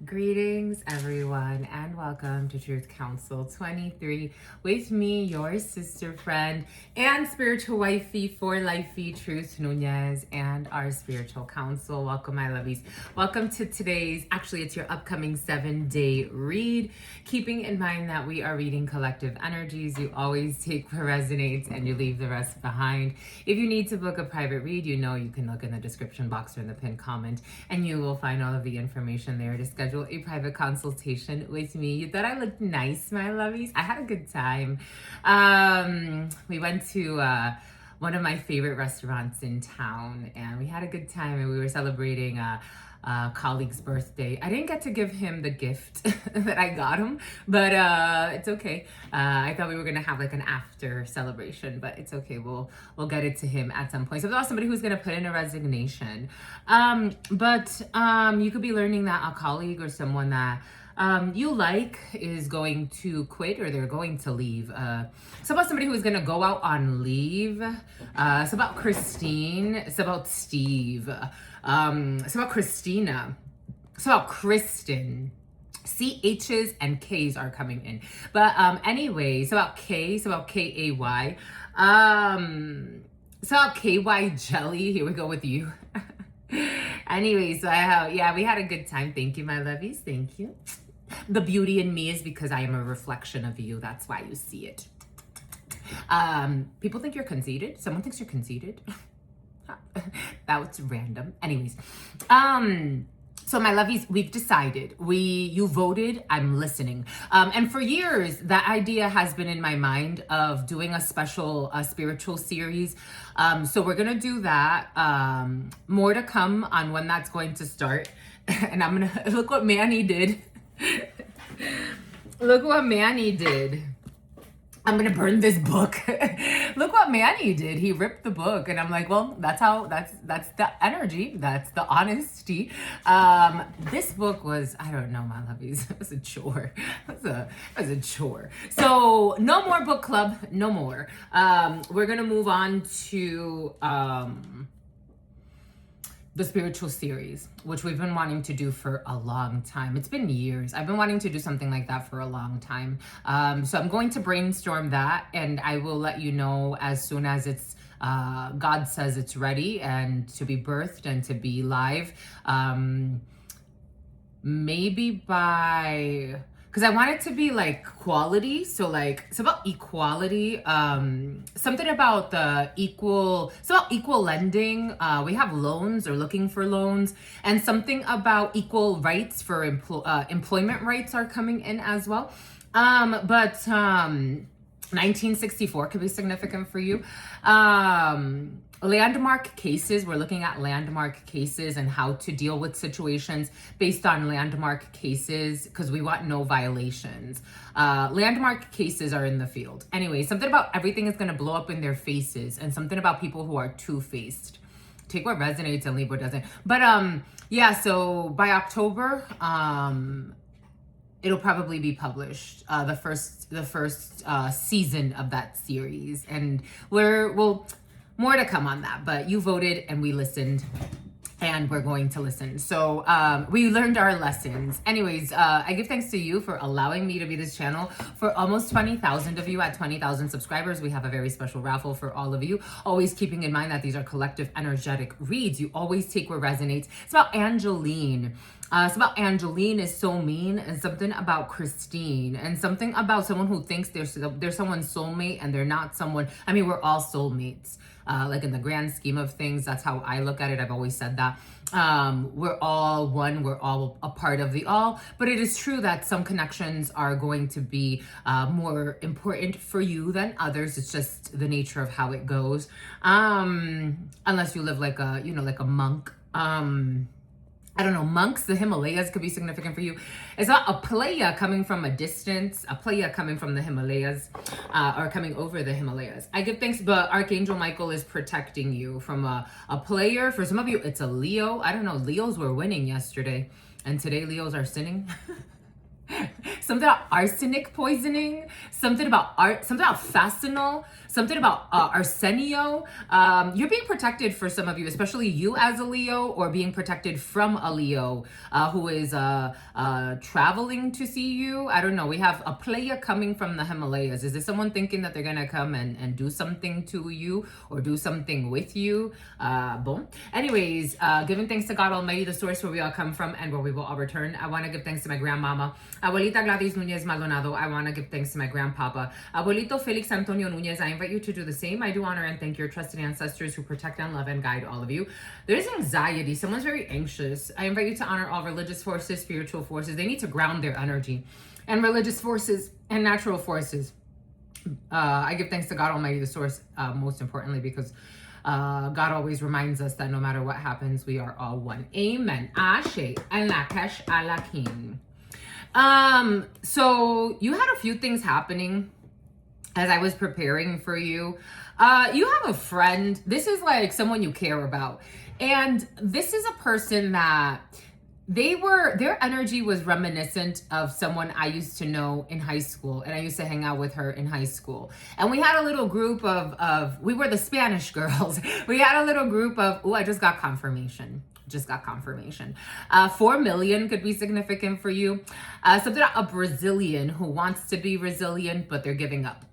Greetings, everyone, and welcome to Truth Council 23 with me, your sister friend and spiritual wifey for lifey, Truth Nuñez, and our spiritual council. Welcome, my lovies. Welcome to today's, actually, it's your upcoming 7-day read. Keeping in mind that we are reading collective energies, you always take what resonates and you leave the rest behind. If you need to book a private read, you know you can look in the description box or in the pinned comment, and you will find all of the information there to schedule a private consultation with me. You thought I looked nice, my lovies? I had a good time. We went to one of my favorite restaurants in town, and we had a good time, and we were celebrating a colleague's birthday. I didn't get to give him the gift that I got him, but it's okay. I thought we were gonna have like an after celebration, but it's okay. We'll get it to him at some point. So there's somebody who's gonna put in a resignation. But you could be learning that a colleague or someone that you like is going to quit, or they're going to leave. It's about somebody who's going to go out on leave. It's about Christine. It's about Steve. It's about Christina. It's about Kristen. CH's and K's are coming in. But anyway, it's about K. It's about KAY. It's about KY jelly. Here we go with you. Anyway, so we had a good time. Thank you, my lovies. Thank you. The beauty in me is because I am a reflection of you. That's why you see it. People think you're conceited. Someone thinks you're conceited. That was random. Anyways, so my lovies, we've decided. You voted, I'm listening. And for years, that idea has been in my mind of doing a special spiritual series. So we're gonna do that. More to come on when that's going to start. And I'm gonna, look what Manny did. Look what Manny did. I'm gonna burn this book. Look what Manny did. He ripped the book, and I'm like, well, that's the energy. That's the honesty. This book was, I don't know, my lovies. It was a chore. It was a chore. So no more book club. No more. We're gonna move on to the spiritual series, which we've been wanting to do for a long time. It's been years. I've been wanting to do something like that for a long time. So I'm going to brainstorm that, and I will let you know as soon as it's God says it's ready and to be birthed and to be live. Maybe by, because I want it to be like quality. So like, it's about equality. Something about it's about equal lending. We have loans or looking for loans, and something about equal rights for employment rights are coming in as well. But 1964 could be significant for you. Landmark cases, we're looking at landmark cases and how to deal with situations based on landmark cases, because we want no violations. Landmark cases are in the field. Anyway, something about everything is going to blow up in their faces, and something about people who are two-faced. Take what resonates and leave what doesn't. But so by October, it'll probably be published, the first season of that series, and we'll more to come on that. But you voted and we listened, and we're going to listen. So we learned our lessons. Anyways, I give thanks to you for allowing me to be this channel. For almost 20,000 of you at 20,000 subscribers, we have a very special raffle for all of you. Always keeping in mind that these are collective energetic reads. You always take what resonates. It's about Angeline. It's about Angeline is so mean, and something about Christine, and something about someone who thinks they're someone's soulmate, and they're not someone. I mean, we're all soulmates. Like in the grand scheme of things, that's how I look at it. I've always said that. We're all one, we're all a part of the all, but it is true that some connections are going to be more important for you than others. It's just the nature of how it goes. Unless you live like a monk. I don't know, monks, the Himalayas could be significant for you. It's not a playa coming from a distance, a playa coming from the Himalayas, or coming over the Himalayas. I give thanks, but Archangel Michael is protecting you from a player. For some of you, it's a Leo. I don't know, Leos were winning yesterday, and today Leos are sinning. something about arsenic poisoning, something about fastenal, something about arsenio. You're being protected for some of you, especially you as a Leo, or being protected from a Leo who is traveling to see you. I don't know. We have a player coming from the Himalayas. Is this someone thinking that they're going to come and do something to you or do something with you? Boom. Anyways, giving thanks to God Almighty, the source where we all come from and where we will all return. I want to give thanks to my grandmama, Abuelita Gladys Nuñez Maldonado. I want to give thanks to my grandpapa, Abuelito Felix Antonio Nuñez. I invite you to do the same. I do honor and thank your trusted ancestors who protect and love and guide all of you. There's anxiety. Someone's very anxious. I invite you to honor all religious forces, spiritual forces. They need to ground their energy. And religious forces and natural forces. I give thanks to God Almighty, the source, most importantly, because God always reminds us that no matter what happens, we are all one. Amen. Ashe. Alakesh alakim. So you had a few things happening as I was preparing for you. You have a friend. This is like someone you care about. And this is a person that their energy was reminiscent of someone I used to know in high school, and I used to hang out with her in high school. And we had a little group we were the Spanish girls. We had a little group of, I just got confirmation. 4 million could be significant for you. Something about a Brazilian who wants to be resilient, but they're giving up.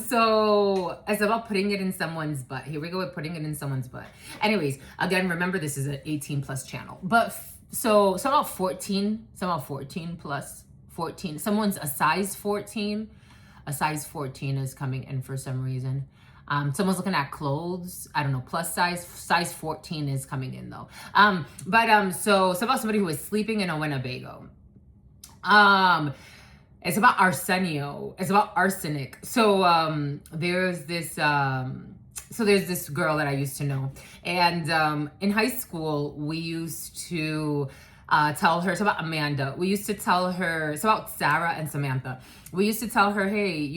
So it's about putting it in someone's butt. Here we go with putting it in someone's butt. Anyways, again, remember this is an 18 plus channel, but so somehow 14 plus 14. Someone's a size 14. A size 14 is coming in for some reason. Someone's looking at clothes. I don't know, plus size 14 is coming in though. So it's about somebody who is sleeping in a Winnebago. It's about arsenio. It's about arsenic. So there's this girl that I used to know. And in high school, we used to tell her, it's about Amanda. We used to tell her, it's about Sarah and Samantha. We used to tell her, hey,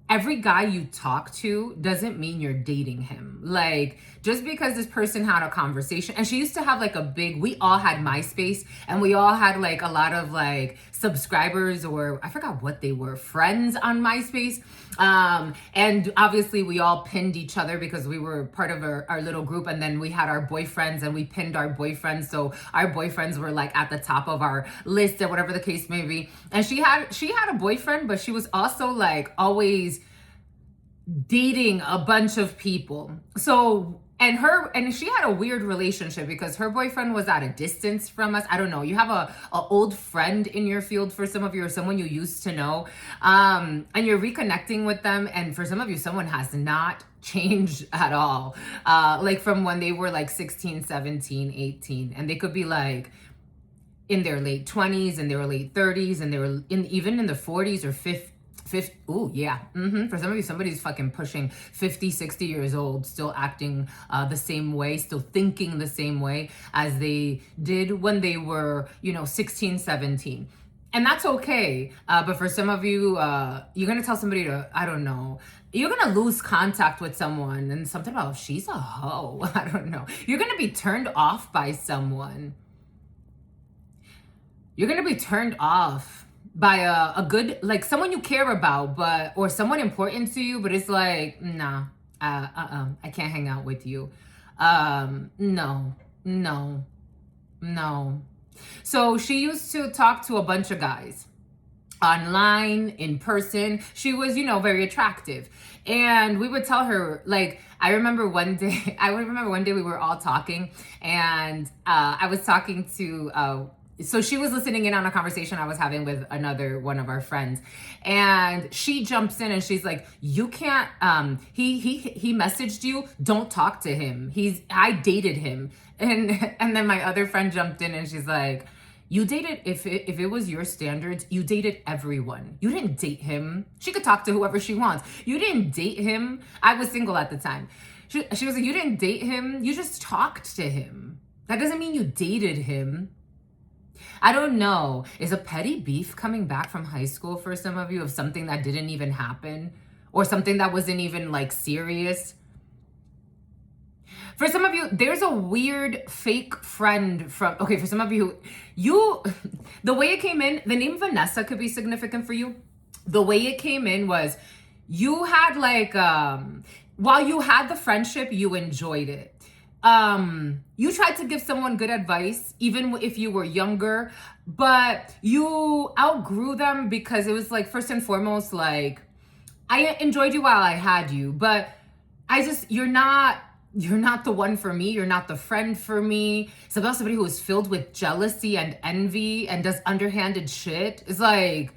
every guy you talk to doesn't mean you're dating him. Like, just because this person had a conversation, and she used to have like we all had MySpace, and we all had like a lot of like subscribers, or I forgot what they were, friends on MySpace. And obviously we all pinned each other because we were part of our little group, and then we had our boyfriends and we pinned our boyfriends. So our boyfriends were like at the top of our list or whatever the case may be. And she had a boyfriend, but she was also like always dating a bunch of people. So, and she had a weird relationship because her boyfriend was at a distance from us. I don't know. You have a old friend in your field for some of you, or someone you used to know, and you're reconnecting with them. And for some of you, someone has not changed at all. Like from when they were like 16, 17, 18, and they could be like in their late 20s and their late 30s, and they were even in the 40s or 50. Oh yeah. For some of you, somebody's fucking pushing 50, 60 years old, still acting the same way, still thinking the same way as they did when they were, 16, 17. And that's okay. But for some of you, you're going to tell somebody to, I don't know, you're going to lose contact with someone, and something about, she's a hoe. I don't know. You're going to be turned off by someone. You're going to be turned off by a good, like someone you care about, or someone important to you, but it's like, nah, I can't hang out with you. No. So she used to talk to a bunch of guys online, in person. She was, very attractive. And we would tell her, like, I remember one day we were all talking, and I was talking to, so she was listening in on a conversation I was having with another one of our friends, and she jumps in and she's like, you can't, he messaged you, don't talk to him. I dated him. And then my other friend jumped in and she's like, you dated, if it was your standards, you dated everyone. You didn't date him. She could talk to whoever she wants. You didn't date him. I was single at the time. She was like, you didn't date him. You just talked to him. That doesn't mean you dated him. I don't know. Is a petty beef coming back from high school for some of you, of something that didn't even happen, or something that wasn't even like serious? For some of you, there's a weird fake friend from, okay, for some of you, the way it came in, the name Vanessa could be significant for you. The way it came in was you had like, while you had the friendship, you enjoyed it. You tried to give someone good advice, even if you were younger, but you outgrew them because it was like, first and foremost, like, I enjoyed you while I had you, but you're not the one for me. You're not the friend for me. It's about somebody who is filled with jealousy and envy and does underhanded shit. It's like,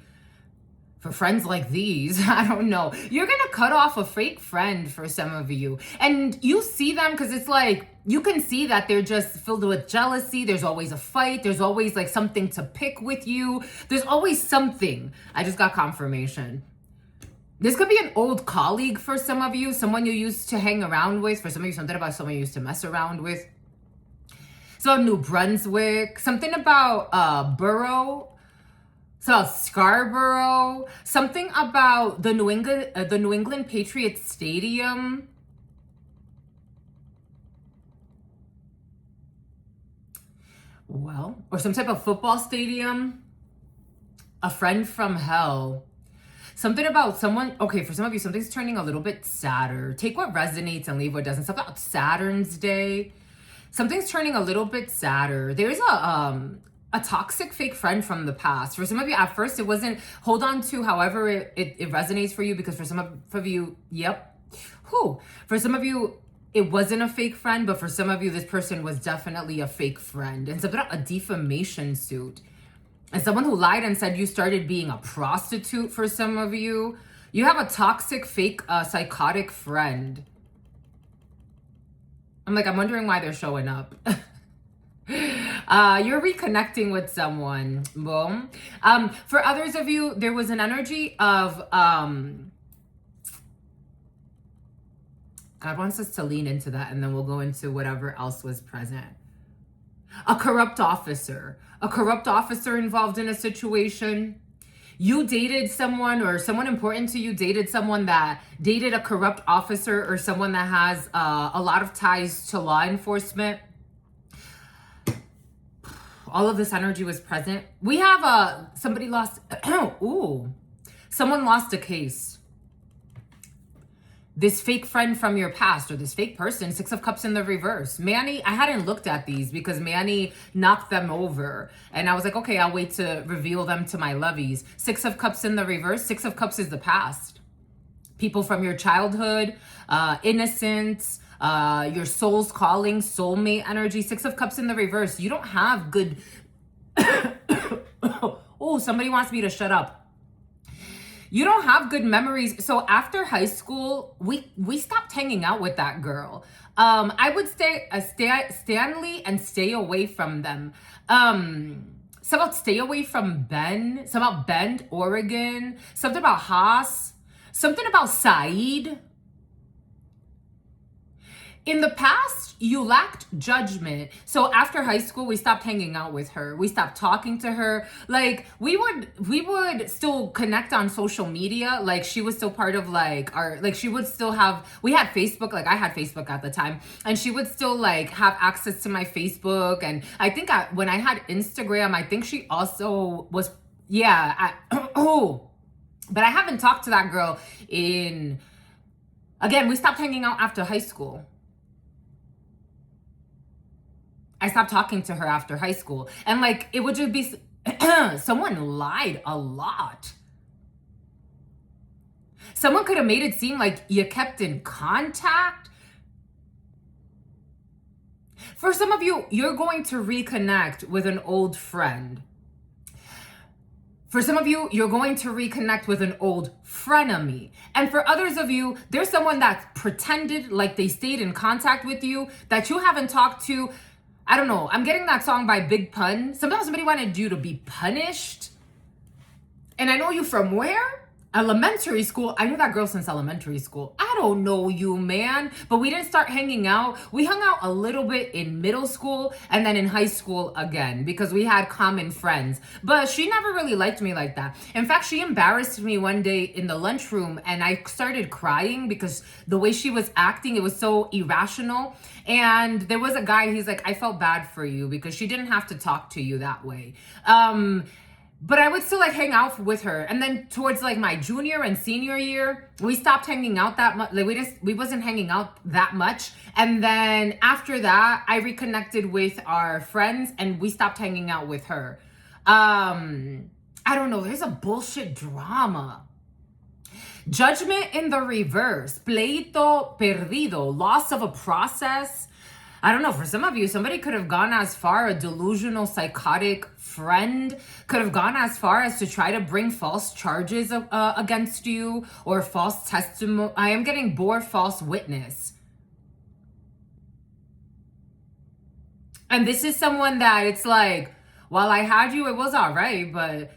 for friends like these, I don't know. You're gonna cut off a fake friend for some of you. And you see them because it's like, you can see that they're just filled with jealousy. There's always a fight. There's always like something to pick with you. There's always something. I just got confirmation. This could be an old colleague for some of you, someone you used to hang around with. For some of you, something about someone you used to mess around with. So New Brunswick, something about Borough, so Scarborough, something about the New England Patriots Stadium. Well, or some type of football stadium. A friend from hell. Something about someone, okay, for some of you, something's turning a little bit sadder. Take what resonates and leave what doesn't. Something about Saturn's Day. Something's turning a little bit sadder. There's a toxic fake friend from the past. For some of you, at first, it wasn't, hold on to however it resonates for you, because for some of you, yep. For some of you, it wasn't a fake friend, but for some of you, this person was definitely a fake friend. And something about a defamation suit. And someone who lied and said you started being a prostitute. For some of you, you have a toxic, fake, psychotic friend. I'm wondering why they're showing up. You're reconnecting with someone. Boom. For others of you, there was an energy of, God wants us to lean into that, and then we'll go into whatever else was present. A corrupt officer involved in a situation. You dated someone, or someone important to you dated someone that dated a corrupt officer, or someone that has a lot of ties to law enforcement. All of this energy was present. We have somebody lost, someone lost a case. This fake friend from your past, or this fake person, 6 of Cups in the reverse. Manny, I hadn't looked at these because Manny knocked them over. And I was like, okay, I'll wait to reveal them to my lovies. 6 of Cups in the reverse. 6 of Cups is the past. People from your childhood, innocence, your soul's calling, soulmate energy. 6 of Cups in the reverse. You don't have good... Oh, somebody wants me to shut up. You don't have good memories. So after high school, we stopped hanging out with that girl. I would Stanley and stay away from them. Some about stay away from Ben. Some about Bend, Oregon. Something about Haas. Something about Saeed. In the past, you lacked judgment. So after high school, we stopped hanging out with her. We stopped talking to her. Like, we would still connect on social media. Like, she was still part of like our, like, she would still have, we had Facebook, like I had Facebook at the time, and she would still like have access to my Facebook. And I think when I had Instagram, I think she also was, yeah. But I haven't talked to that girl again, we stopped hanging out after high school. I stopped talking to her after high school. And like, it would just be, someone lied a lot. Someone could have made it seem like you kept in contact. For some of you, you're going to reconnect with an old friend. For some of you, you're going to reconnect with an old frenemy. And for others of you, there's someone that pretended like they stayed in contact with you, that you haven't talked to. I don't know. I'm getting that song by Big Pun. Sometimes somebody wanted you to be punished. And I know you from where? elementary school. I knew that girl since elementary school. I don't know you, man. But we didn't start hanging out. We hung out a little bit in middle school and then in high school again because we had common friends. But she never really liked me like that. In fact, she embarrassed me one day in the lunchroom and I started crying because the way she was acting, it was so irrational. And there was a guy, he's like, I felt bad for you because she didn't have to talk to you that way. But I would still like hang out with her. And then towards like my junior and senior year, we stopped hanging out that much. Like we wasn't hanging out that much. And then after that, I reconnected with our friends and we stopped hanging out with her. I don't know. There's a bullshit drama. Judgment in the reverse. Pleito perdido. Loss of a process. I don't know, for some of you, somebody could have gone as far, a delusional, psychotic friend could have gone as far as to try to bring false charges against you or false testimony. I am getting bore false witness. And this is someone that it's like, while I had you, it was all right, but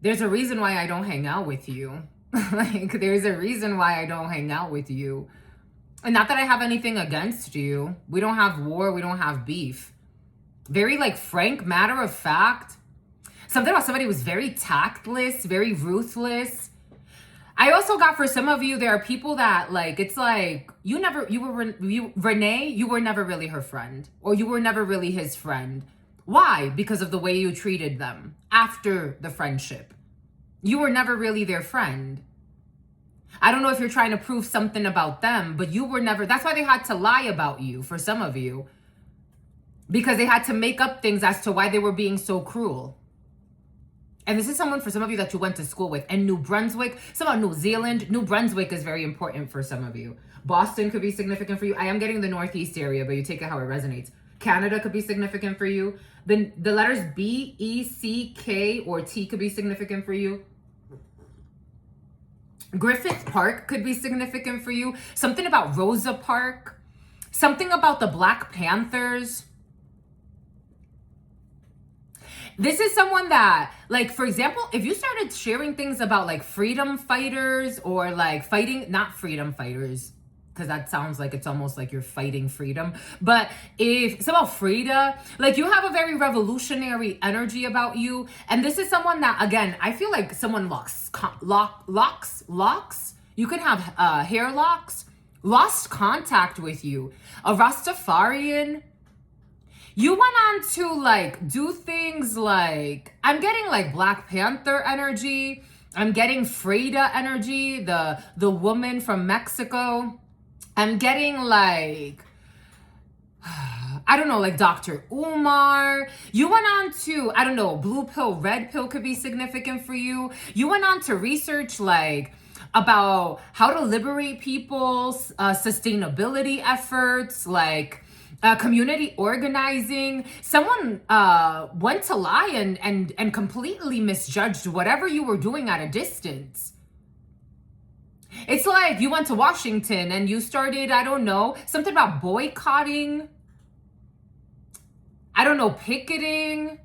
there's a reason why I don't hang out with you. Like, there's a reason why I don't hang out with you. And not that I have anything against you. We don't have war. We don't have beef. Very like frank, matter of fact. Something about somebody who was very tactless, very ruthless. I also got for some of you, there are people that like, it's like, Renee, you were never really her friend. Or you were never really his friend. Why? Because of the way you treated them after the friendship. You were never really their friend. I don't know if you're trying to prove something about them, but you were never, that's why they had to lie about you for some of you. Because they had to make up things as to why they were being so cruel. And this is someone for some of you that you went to school with. And New Brunswick, some about New Zealand, New Brunswick is very important for some of you. Boston could be significant for you. I am getting the Northeast area, but you take it how it resonates. Canada could be significant for you. The letters B, E, C, K, or T could be significant for you. Griffith Park could be significant for you. Something about Rosa Park. Something about the Black Panthers. This is someone that, like, for example, if you started sharing things about like freedom fighters or like fighting, not freedom fighters, because that sounds like it's almost like you're fighting freedom. But if it's about Frida, like you have a very revolutionary energy about you. And this is someone that, again, I feel like someone locks. You can have hair locks, lost contact with you. A Rastafarian. You went on to like do things like, I'm getting like Black Panther energy. I'm getting Frida energy, the woman from Mexico. I'm getting like, I don't know, like Dr. Umar. You went on to, I don't know, blue pill, red pill could be significant for you. You went on to research like about how to liberate people's sustainability efforts, like community organizing. Someone went to lie and completely misjudged whatever you were doing at a distance. It's like you went to Washington and you started, I don't know, something about boycotting. I don't know, picketing.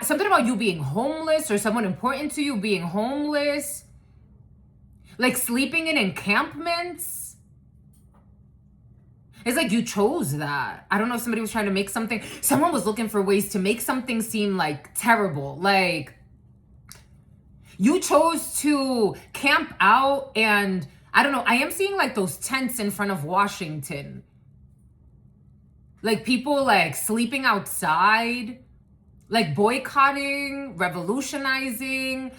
Something about you being homeless or someone important to you being homeless. Like sleeping in encampments. It's like you chose that. I don't know if somebody was trying to make something. Someone was looking for ways to make something seem like terrible. Like you chose to camp out and I don't know. I am seeing like those tents in front of Washington. Like people like sleeping outside, like boycotting, revolutionizing,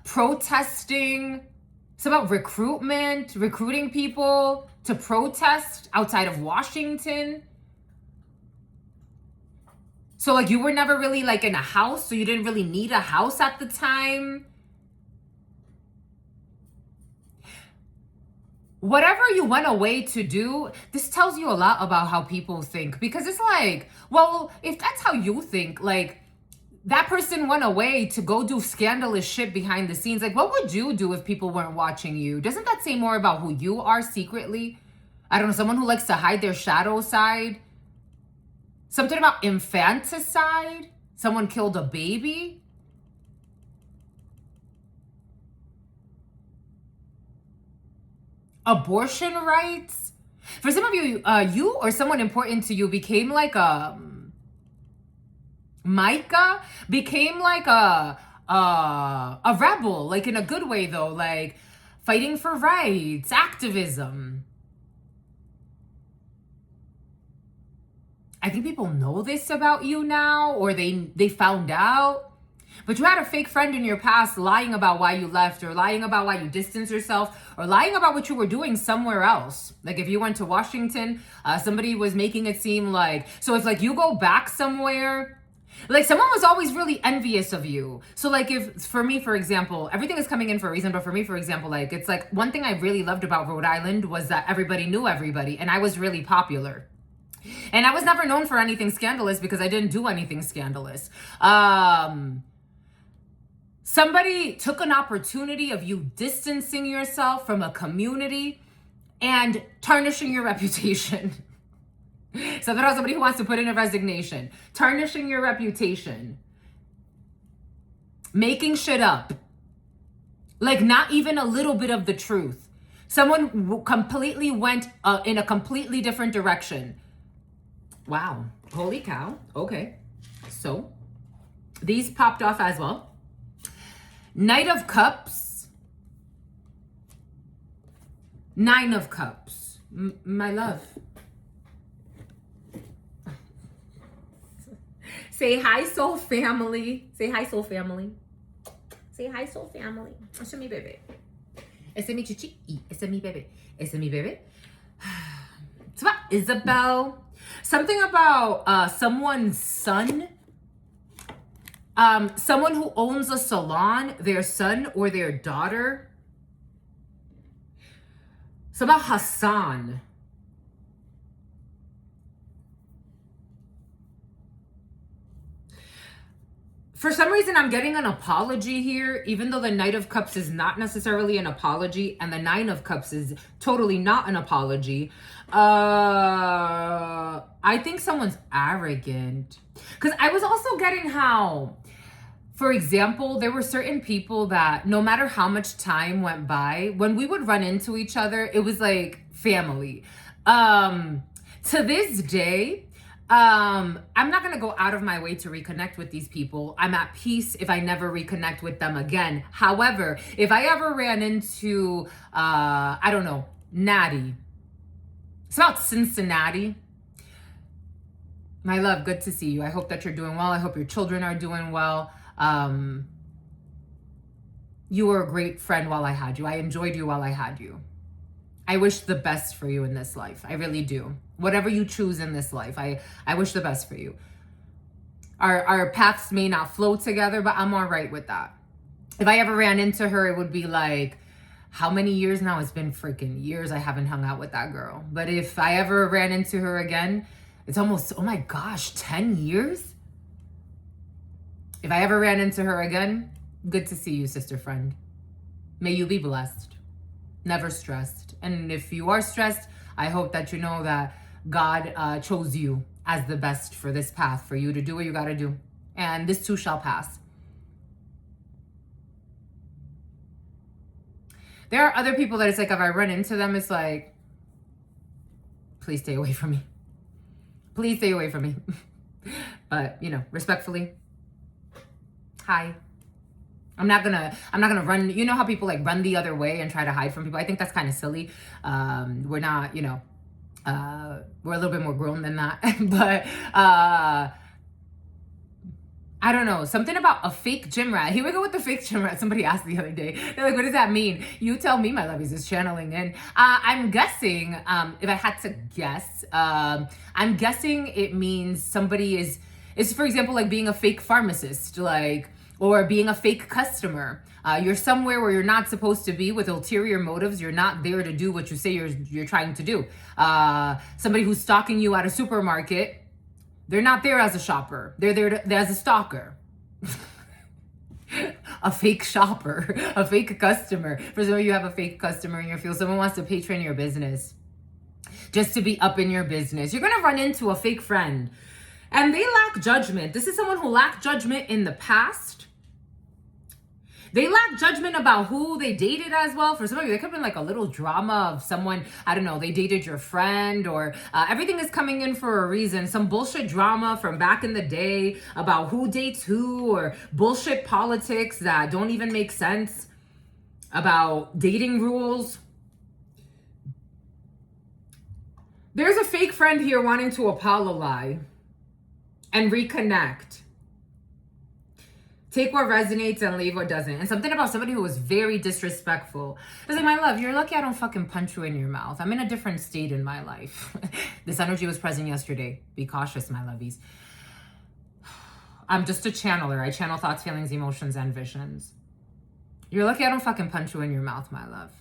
protesting. It's about recruitment, recruiting people to protest outside of Washington. So like you were never really like in a house, so you didn't really need a house at the time. Whatever you went away to do, this tells you a lot about how people think. Because it's like, well, if that's how you think, like that person went away to go do scandalous shit behind the scenes. Like what would you do if people weren't watching you? Doesn't that say more about who you are secretly? I don't know, someone who likes to hide their shadow side. Something about infanticide. Someone killed a baby. abortion rights. For some of you, you or someone important to you became like a Micah, became like a rebel, like in a good way though, like fighting for rights, activism. I think people know this about you now, or they found out. But you had a fake friend in your past lying about why you left, or lying about why you distanced yourself, or lying about what you were doing somewhere else. Like if you went to Washington, somebody was making it seem like, so it's like you go back somewhere, like someone was always really envious of you. So like if, for me, for example, everything is coming in for a reason, but for me, for example, like it's like one thing I really loved about Rhode Island was that everybody knew everybody, and I was really popular. And I was never known for anything scandalous because I didn't do anything scandalous. Somebody took an opportunity of you distancing yourself from a community and tarnishing your reputation. So there was somebody who wants to put in a resignation, tarnishing your reputation, making shit up, like not even a little bit of the truth. Someone completely went in a completely different direction. Wow. Holy cow. Okay. So these popped off as well. Knight of Cups. Nine of Cups. My love. Say hi, soul family. Say hi, soul family. Say hi, soul family. Ese es mi bebé. Ese es mi chichi. Ese es mi bebé. Ese es mi bebé. It's about Isabel. Something about someone's son. Someone who owns a salon, their son or their daughter. It's about Hassan. For some reason, I'm getting an apology here, even though the Knight of Cups is not necessarily an apology, and the Nine of Cups is totally not an apology. I think someone's arrogant. Because I was also getting how, for example, there were certain people that no matter how much time went by, when we would run into each other, it was like family. To this day, I'm not going to go out of my way to reconnect with these people. I'm at peace if I never reconnect with them again. However, if I ever ran into, I don't know, Natty. It's about Cincinnati. My love, good to see you. I hope that you're doing well. I hope your children are doing well. You were a great friend while I had you. I enjoyed you while I had you. I wish the best for you in this life. I really do. Whatever you choose in this life, I wish the best for you. Our paths may not flow together, but I'm all right with that. If I ever ran into her, it would be like, how many years now? It's been freaking years I haven't hung out with that girl. But if I ever ran into her again, it's almost, oh my gosh, 10 years? If I ever ran into her again, good to see you, sister friend. May you be blessed. Never stressed. And if you are stressed, I hope that you know that God chose you as the best for this path, for you to do what you got to do. And this too shall pass. There are other people that it's like, if I run into them, it's like, please stay away from me. Please stay away from me. But, you know, respectfully, hi. I'm not gonna run. You know how people like run the other way and try to hide from people? I think that's kind of silly. We're not, you know, we're a little bit more grown than that. But I don't know, something about a fake gym rat. Here we go with the fake gym rat. Somebody asked the other day. They're like, what does that mean? You tell me, my lovies, is channeling in. I'm guessing, if I had to guess, I'm guessing it means somebody is for example, like being a fake pharmacist, like, or being a fake customer. You're somewhere where you're not supposed to be with ulterior motives. You're not there to do what you say you're trying to do. Somebody who's stalking you at a supermarket, they're not there as a shopper. They're there as a stalker. A fake shopper, a fake customer. For some of you have a fake customer in your field. Someone wants to patron your business just to be up in your business. You're going to run into a fake friend and they lack judgment. This is someone who lacked judgment in the past. They lack judgment about who they dated as well. For some of you, there could have been like a little drama of someone, I don't know, they dated your friend, or everything is coming in for a reason. Some bullshit drama from back in the day about who dates who, or bullshit politics that don't even make sense about dating rules. There's a fake friend here wanting to apologize and reconnect. Take what resonates and leave what doesn't. And something about somebody who was very disrespectful. It's like, my love, you're lucky I don't fucking punch you in your mouth. I'm in a different state in my life. This energy was present yesterday. Be cautious, my lovies. I'm just a channeler. I channel thoughts, feelings, emotions, and visions. You're lucky I don't fucking punch you in your mouth, my love.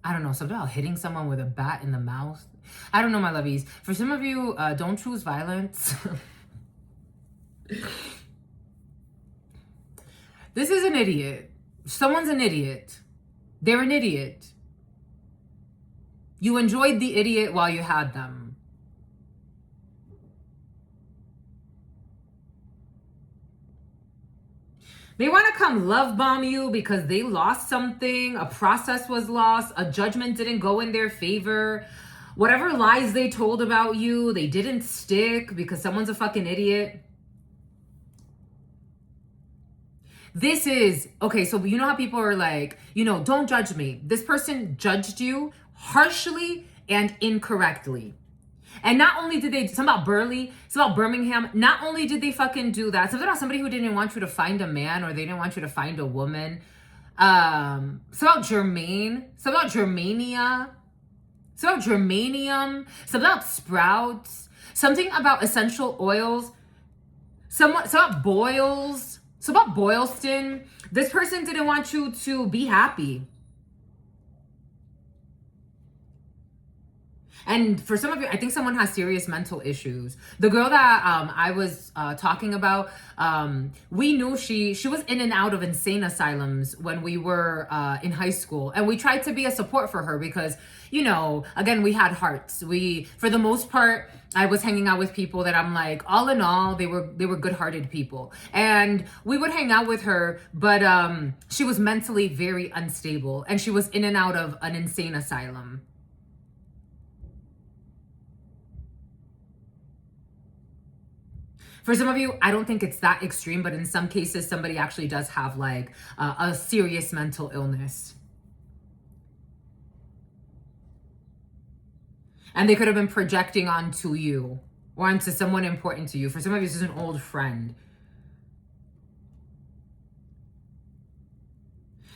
I don't know, something about hitting someone with a bat in the mouth. I don't know, my lovies. For some of you, don't choose violence. This is an idiot. Someone's an idiot. They're an idiot. You enjoyed the idiot while you had them. They want to come love bomb you because they lost something, a process was lost, a judgment didn't go in their favor. Whatever lies they told about you, they didn't stick because someone's a fucking idiot. This is, okay, so you know how people are like, you know, don't judge me. This person judged you harshly and incorrectly. And not only did they, something about Burley, something about Birmingham, not only did they fucking do that, something about somebody who didn't want you to find a man, or they didn't want you to find a woman. Something about Germaine, something about Germania, something about germanium, something about sprouts, something about essential oils, something about boils. So about Boylston, this person didn't want you to be happy. And for some of you, I think someone has serious mental issues. The girl that I was talking about, we knew she was in and out of insane asylums when we were in high school. And we tried to be a support for her because, you know, again, we had hearts. For the most part, I was hanging out with people that I'm like, all in all, they were good-hearted people. And we would hang out with her, but she was mentally very unstable. And she was in and out of an insane asylum. For some of you, I don't think it's that extreme, but in some cases, somebody actually does have like a serious mental illness. And they could have been projecting onto you or onto someone important to you. For some of you, this is an old friend.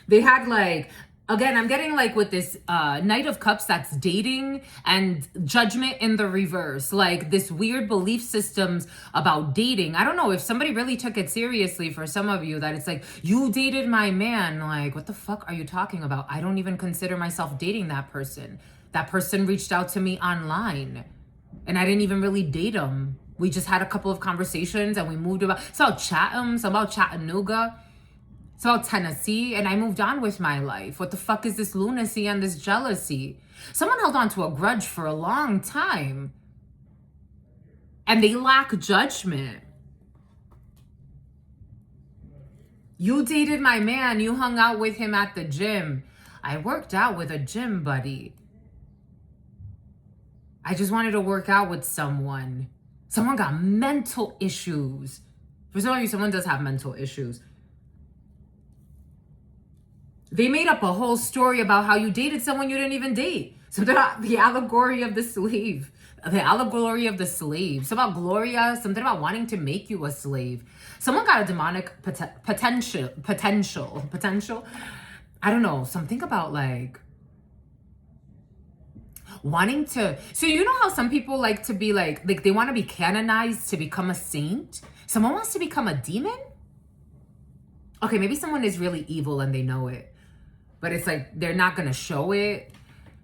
They had like, again, I'm getting like with this Knight of Cups that's dating and judgment in the reverse. Like this weird belief systems about dating. I don't know if somebody really took it seriously for some of you, that it's like, you dated my man. Like, what the fuck are you talking about? I don't even consider myself dating that person. That person reached out to me online and I didn't even really date him. We just had a couple of conversations and we moved about. It's about Chatham, it's about Chattanooga. It's about Tennessee, and I moved on with my life. What the fuck is this lunacy and this jealousy? Someone held on to a grudge for a long time. And they lack judgment. You dated my man. You hung out with him at the gym. I worked out with a gym buddy. I just wanted to work out with someone. Someone got mental issues. For some of you, someone does have mental issues. They made up a whole story about how you dated someone you didn't even date. Something about the allegory of the slave. The allegory of the slave. Something about Gloria. Something about wanting to make you a slave. Someone got a demonic potential. I don't know. Something about like wanting to. So you know how some people like to be like they want to be canonized to become a saint? Someone wants to become a demon? Okay, maybe someone is really evil and they know it. But it's like, they're not going to show it.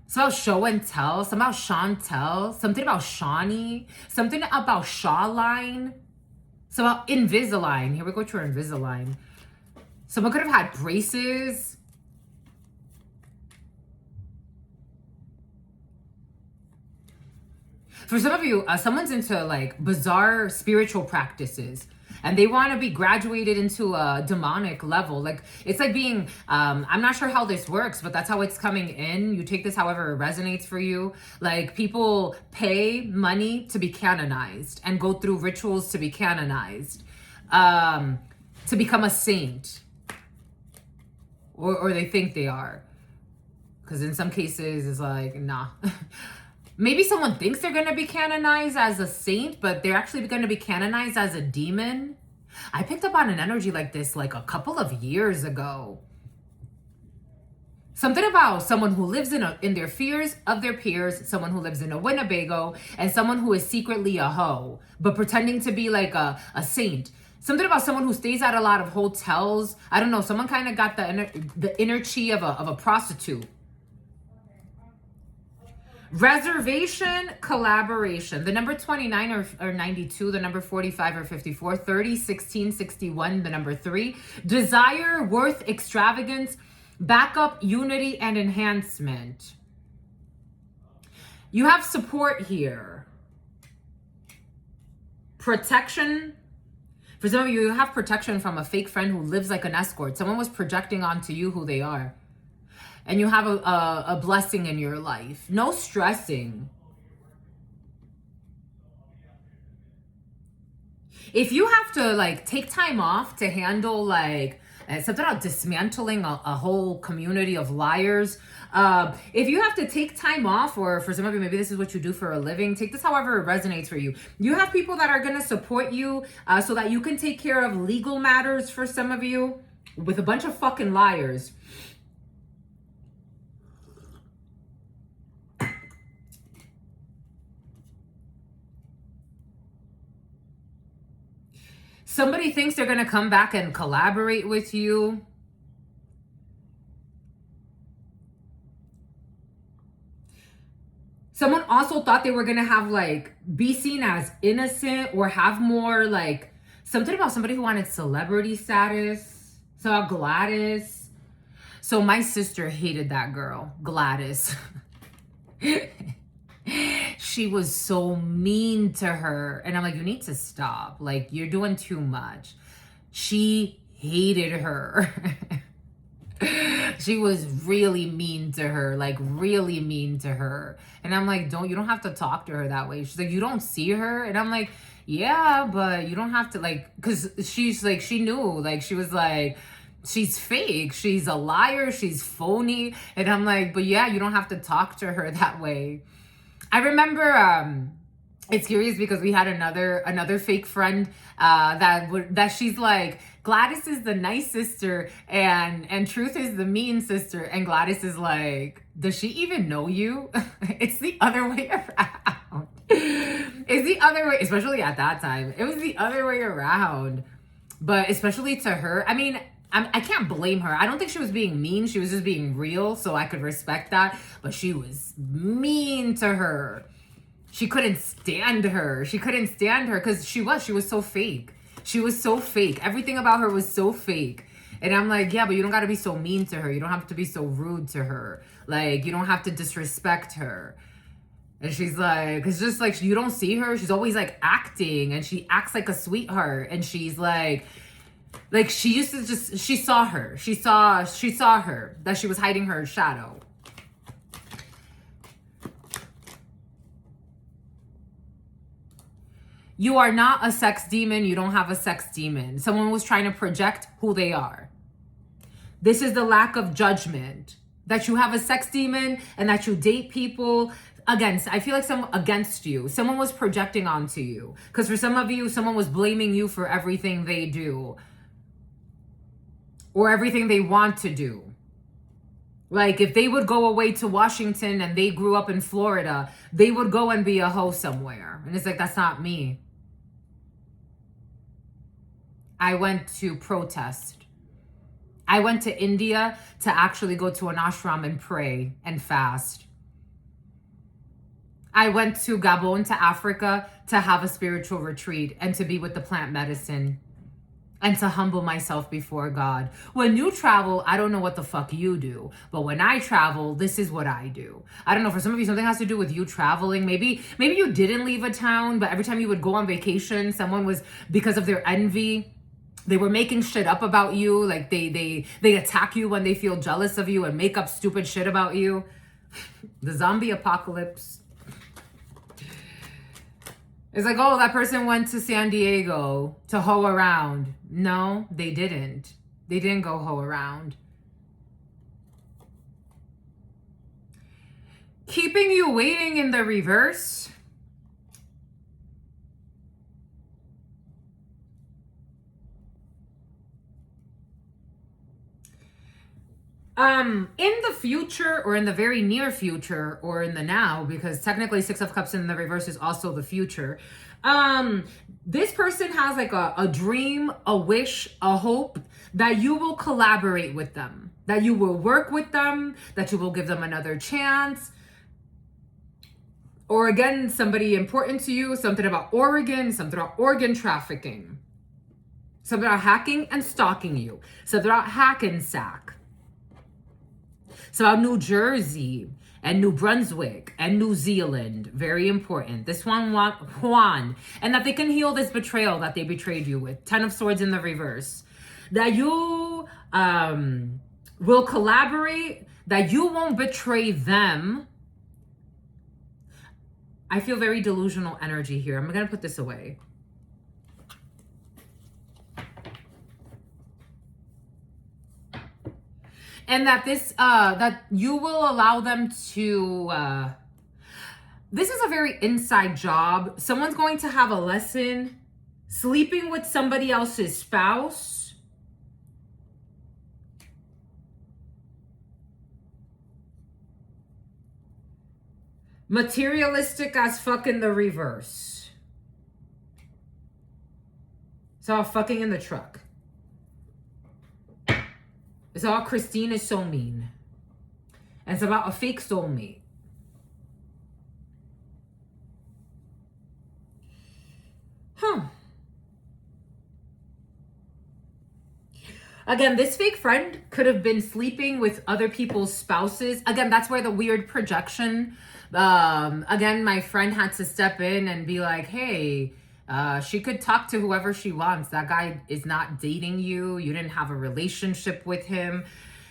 It's about show and tell. Something about Chantel. Something about Shawnee. Something about Shawline. So about Invisalign. Here we go to our Invisalign. Someone could have had braces. For some of you, someone's into like bizarre spiritual practices. and they want to be graduated into a demonic level. Like, it's like being, I'm not sure how this works, but that's how it's coming in. You take this however it resonates for you. Like, people pay money to be canonized and go through rituals to be canonized, to become a saint, or they think they are. Because in some cases, it's like, nah. Maybe someone thinks they're going to be canonized as a saint, but they're actually going to be canonized as a demon. I picked up on an energy like this like a couple of years ago. Something about someone who lives in their fears of their peers, someone who lives in a Winnebago, and someone who is secretly a hoe, but pretending to be like a saint. Something about someone who stays at a lot of hotels. I don't know. Someone kind of got the inner chi of a prostitute. Reservation, collaboration. The number 29 or 92, the number 45 or 54, 30, 16, 61, the number 3. Desire, worth, extravagance, backup, unity, and enhancement. You have support here. Protection. For some of you, you have protection from a fake friend who lives like an escort. Someone was projecting onto you who they are. And you have a blessing in your life. No stressing. If you have to like take time off to handle like something about dismantling a whole community of liars. If you have to take time off, or for some of you, maybe this is what you do for a living, take this however it resonates for you. You have people that are going to support you so that you can take care of legal matters for some of you with a bunch of fucking liars. Somebody thinks they're going to come back and collaborate with you. Someone also thought they were going to have like be seen as innocent or have more like something about somebody who wanted celebrity status. So Gladys. So my sister hated that girl, Gladys. She was so mean to her. And I'm like, you need to stop. Like, you're doing too much. She hated her. She was really mean to her, like really mean to her. And I'm like, you don't have to talk to her that way. She's like, you don't see her? And I'm like, yeah, but you don't have to, like, because she's like, she knew, like, she was like, she's fake. She's a liar. She's phony. And I'm like, but yeah, you don't have to talk to her that way. I remember, it's curious because we had another fake friend that she's like, Gladys is the nice sister and Truth is the mean sister. And Gladys is like, does she even know you? It's the other way around. It's the other way, especially at that time. It was the other way around. But especially to her, I mean, I can't blame her. I don't think she was being mean. She was just being real, so I could respect that. But she was mean to her. She couldn't stand her. She couldn't stand her because she was so fake. She was so fake. Everything about her was so fake. And I'm like, yeah, but you don't got to be so mean to her. You don't have to be so rude to her. Like, you don't have to disrespect her. And she's like, it's just like, you don't see her. She's always like acting, and she acts like a sweetheart. And she's like she used to just, she saw her, that she was hiding her shadow. You are not a sex demon. You don't have a sex demon. Someone was trying to project who they are. This is the lack of judgment, that you have a sex demon and that you date people against. I feel like against you. Someone was projecting onto you. Because for some of you, someone was blaming you for everything they do. Or everything they want to do. Like, if they would go away to Washington and they grew up in Florida, they would go and be a hoe somewhere. And it's like, that's not me. I went to protest. I went to India to actually go to an ashram and pray and fast. I went to Gabon, to Africa, to have a spiritual retreat and to be with the plant medicine. and to humble myself before God. When you travel, I don't know what the fuck you do, but when I travel, this is what I do. I don't know, for some of you, something has to do with you traveling. Maybe you didn't leave a town, but every time you would go on vacation, someone was, because of their envy, they were making shit up about you. Like they attack you when they feel jealous of you and make up stupid shit about you. The zombie apocalypse. It's like, oh, that person went to San Diego to hoe around. No, they didn't. They didn't go hoe around. Keeping you waiting in the reverse. In the future, or in the very near future, or in the now, because technically Six of Cups in the reverse is also the future. This person has like a dream, a wish, a hope that you will collaborate with them, that you will work with them, that you will give them another chance. Or again, somebody important to you, something about Oregon, something about organ trafficking, something about hacking and stalking you, something about Hackensack. So about New Jersey and New Brunswick and New Zealand. Very important. This one, Juan. And that they can heal this betrayal that they betrayed you with. 10 of Swords in the reverse. That you will collaborate. That you won't betray them. I feel very delusional energy here. I'm going to put this away. And that this, that you will allow them to, this is a very inside job. Someone's going to have a lesson sleeping with somebody else's spouse. Materialistic as fuck in the reverse. So fucking in the truck. It's all Christine is so mean. And it's about a fake soulmate. Again, this fake friend could have been sleeping with other people's spouses. Again, that's where the weird projection. Again, my friend had to step in and be like, hey, she could talk to whoever she wants. That guy is not dating you. You didn't have a relationship with him.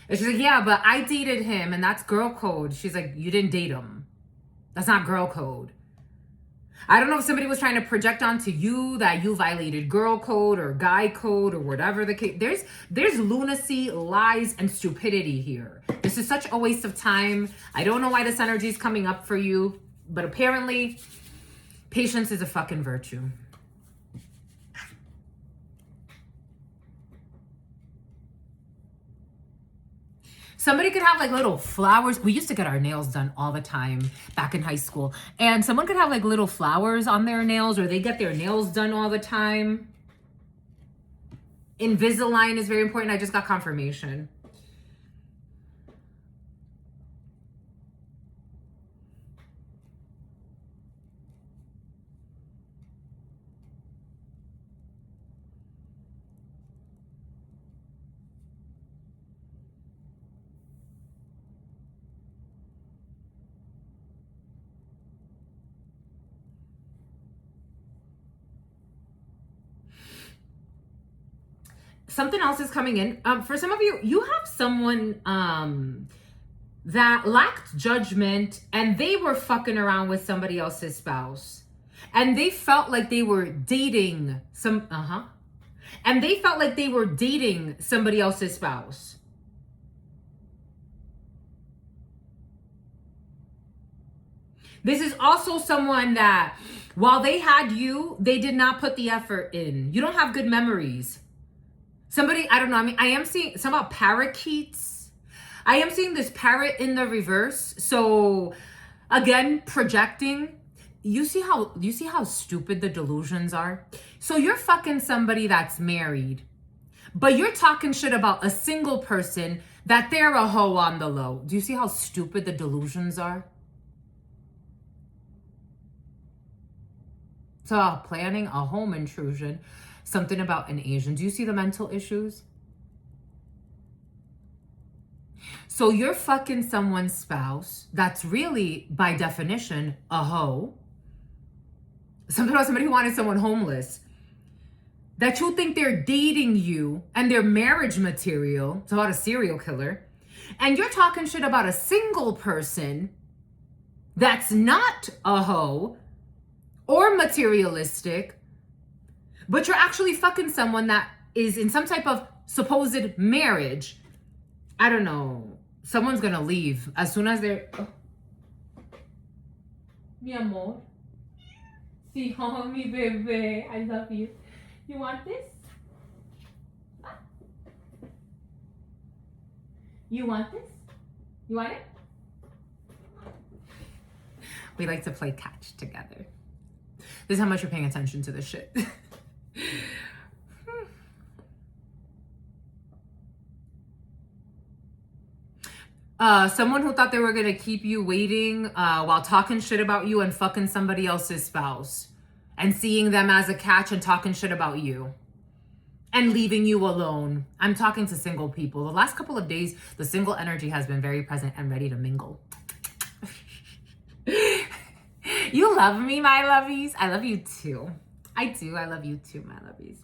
And she's like, yeah, but I dated him and that's girl code. She's like, you didn't date him. That's not girl code. I don't know if somebody was trying to project onto you that you violated girl code or guy code or whatever the case. There's lunacy, lies, and stupidity here. This is such a waste of time. I don't know why this energy is coming up for you, but apparently patience is a fucking virtue. Somebody could have like little flowers. We used to get our nails done all the time back in high school. And someone could have like little flowers on their nails, or they get their nails done all the time. Invisalign is very important. I just got confirmation. Something else is coming in. For some of you, you have someone that lacked judgment and they were fucking around with somebody else's spouse. And they felt like they were dating and they felt like they were dating somebody else's spouse. This is also someone that while they had you, they did not put the effort in. You don't have good memories. Somebody, I don't know. I mean, I am seeing some about parakeets. I am seeing this parrot in the reverse. So again, projecting. You see how stupid the delusions are? So you're fucking somebody that's married, but you're talking shit about a single person that they're a hoe on the low. Do you see how stupid the delusions are? So planning a home intrusion. something about an Asian. Do you see the mental issues? So you're fucking someone's spouse that's really, by definition, a hoe. Something about somebody who wanted someone homeless. That you think they're dating you and they're marriage material. It's about a serial killer. And you're talking shit about a single person that's not a hoe or materialistic, but you're actually fucking someone that is in some type of supposed marriage. I don't know. Someone's gonna leave as soon as they're... Oh. Mi amor. Sí, oh, mi bebé. I love you. You want this? You want this? You want it? We like to play catch together. This is how much you're paying attention to this shit. Someone who thought they were gonna keep you waiting while talking shit about you and fucking somebody else's spouse and seeing them as a catch and talking shit about you and leaving you alone. I'm talking to single people. The last couple of days, the single energy has been very present and ready to mingle. You love me, my lovies. I love you too. I do. I love you too, my lovies.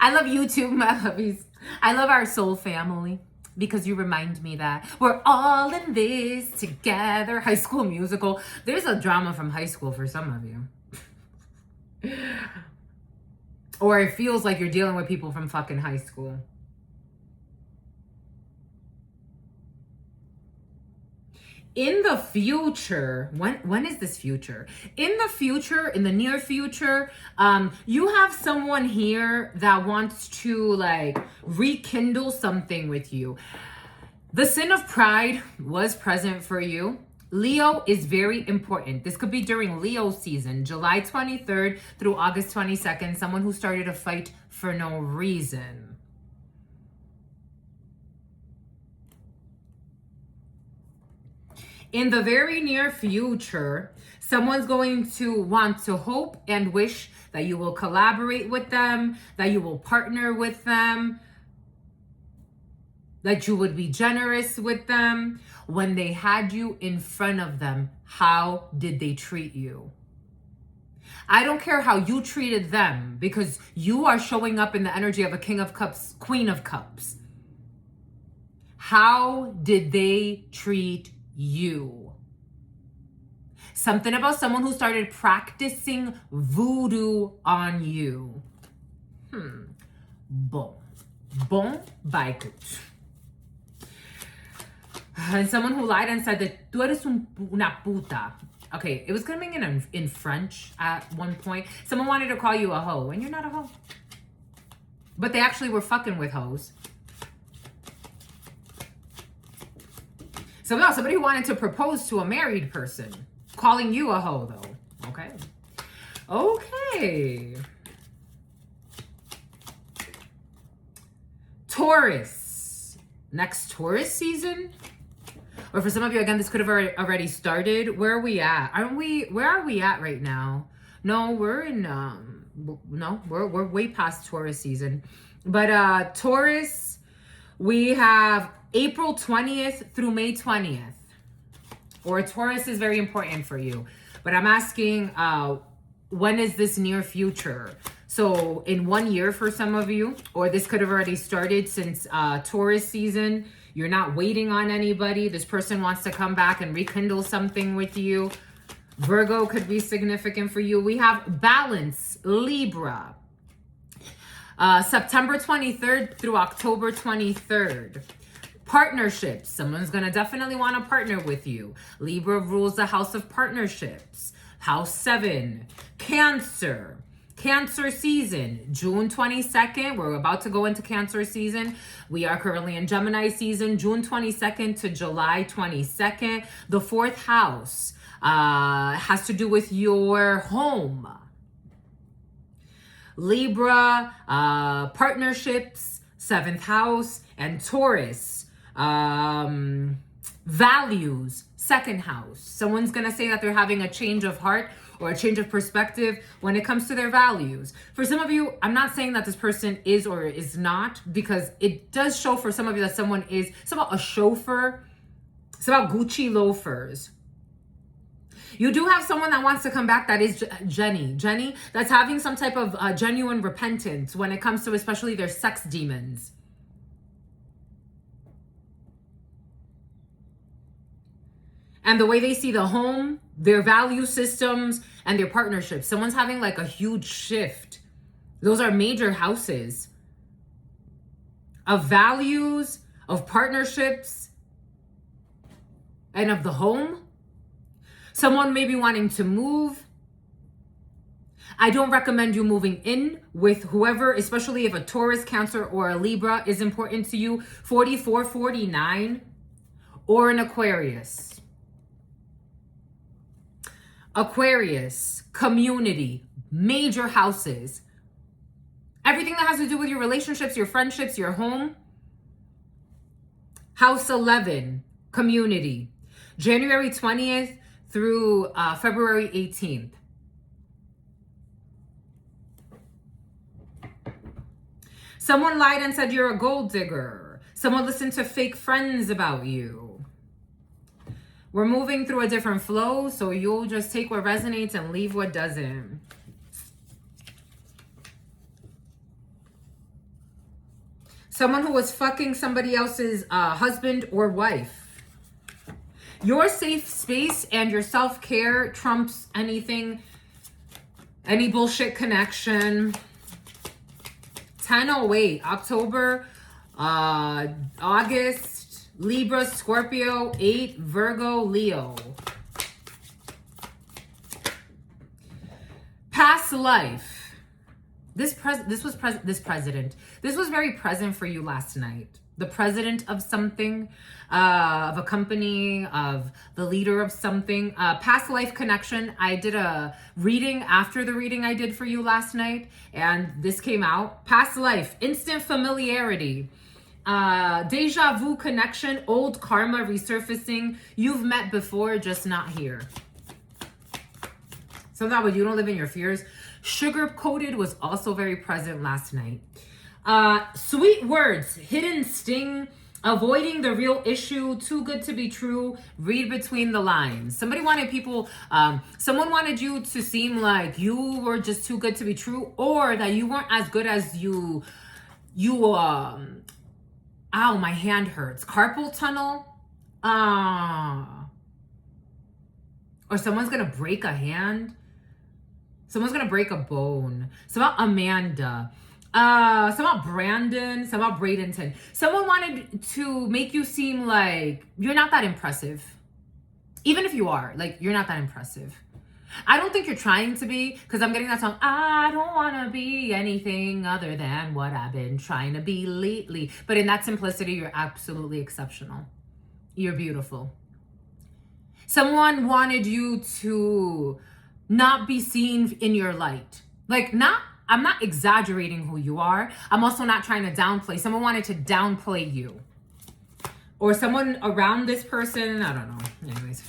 I love you too, my lovies. I love our soul family because you remind me that we're all in this together. High School Musical. There's a drama from high school for some of you. Or it feels like you're dealing with people from fucking high school. In the future, when is this future? In the future, in the near future, you have someone here that wants to like rekindle something with you. The sin of pride was present for you. Leo is very important. This could be during Leo season, July 23rd through August 22nd, someone who started a fight for no reason. In the very near future, someone's going to want to hope and wish that you will collaborate with them, that you will partner with them, that you would be generous with them. When they had you in front of them, how did they treat you? I don't care how you treated them because you are showing up in the energy of a King of Cups, Queen of Cups. How did they treat you? Something about someone who started practicing voodoo on you. Bon bye. And someone who lied and said that tú eres una puta. Okay, it was coming in French at one point. Someone wanted to call you a hoe, and you're not a hoe. But they actually were fucking with hoes. So no, somebody who wanted to propose to a married person, calling you a hoe though. Okay. Okay. Taurus. Next Taurus season. Or for some of you, again, this could have already started. Where are we at? Where are we at right now? No, we're in, no, we're way past Taurus season. But Taurus, we have April 20th through May 20th. Or Taurus is very important for you. But I'm asking, when is this near future? So in 1 year for some of you, or this could have already started since Taurus season. You're not waiting on anybody. This person wants to come back and rekindle something with you. Virgo could be significant for you. We have balance, Libra. September 23rd through October 23rd. Partnerships. Someone's going to definitely want to partner with you. Libra rules the house of partnerships. House 7. Cancer. Cancer season, June 22nd. We're about to go into Cancer season. We are currently in Gemini season, June 22nd to July 22nd. The 4th house has to do with your home. Libra, partnerships, 7th house, and Taurus, values, 2nd house. Someone's going to say that they're having a change of heart or a change of perspective when it comes to their values. For some of you, I'm not saying that this person is or is not, because it does show for some of you that someone is. It's about a chauffeur. It's about Gucci loafers. You do have someone that wants to come back, that is Jenny, that's having some type of genuine repentance when it comes to especially their sex demons. And the way they see the home, their value systems, and their partnerships. Someone's having like a huge shift. Those are major houses of values, of partnerships, and of the home. Someone may be wanting to move. I don't recommend you moving in with whoever, especially if a Taurus, Cancer, or a Libra is important to you. 44, 49, or an Aquarius. Aquarius, community, major houses. Everything that has to do with your relationships, your friendships, your home. House 11, community. January 20th through February 18th. Someone lied and said you're a gold digger. Someone listened to fake friends about you. We're moving through a different flow, so you'll just take what resonates and leave what doesn't. Someone who was fucking somebody else's husband or wife. Your safe space and your self-care trumps anything, any bullshit connection. 10:08, October, August, Libra, Scorpio, 8, Virgo, Leo. Past life. This was very present for you last night. The president of something, of a company, of the leader of something. Past life connection. I did a reading after the reading I did for you last night, and this came out. Past life, instant familiarity. Deja vu connection, old karma resurfacing. You've met before, just not here. Something about you don't live in your fears. Sugar coated was also very present last night. Sweet words, hidden sting, avoiding the real issue, too good to be true, read between the lines. Somebody wanted people, someone wanted you to seem like you were just too good to be true, or that you weren't as good as ow, my hand hurts. Carpal tunnel. Or someone's going to break a hand. Someone's going to break a bone. It's about Amanda. It's about Brandon. It's about Bradenton. Someone wanted to make you seem like you're not that impressive. Even if you are, like, you're not that impressive. I don't think you're trying to be, because I'm getting that song, I don't want to be anything other than what I've been trying to be lately. But in that simplicity, you're absolutely exceptional. You're beautiful. Someone wanted you to not be seen in your light. Like, I'm not exaggerating who you are. I'm also not trying to downplay. Someone wanted to downplay you. Or someone around this person, I don't know. Anyways.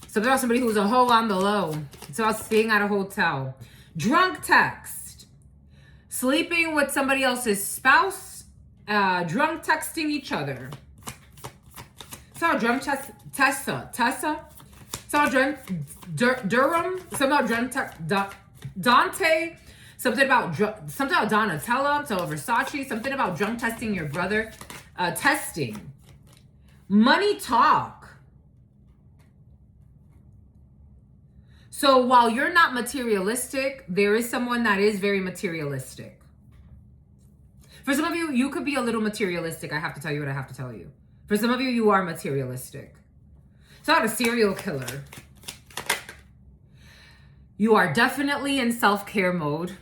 Something about somebody who's a hoe on the low. It's about staying at a hotel. Drunk text. Sleeping with somebody else's spouse. Drunk texting each other. So drunk Tessa. So drunk Durham. Something about drunk Dante. Something about Donatella. So Versace. Something about drunk testing your brother. Testing. Money talk. So while you're not materialistic, there is someone that is very materialistic. For some of you, you could be a little materialistic. I have to tell you what I have to tell you. For some of you, you are materialistic. It's not a serial killer. You are definitely in self-care mode.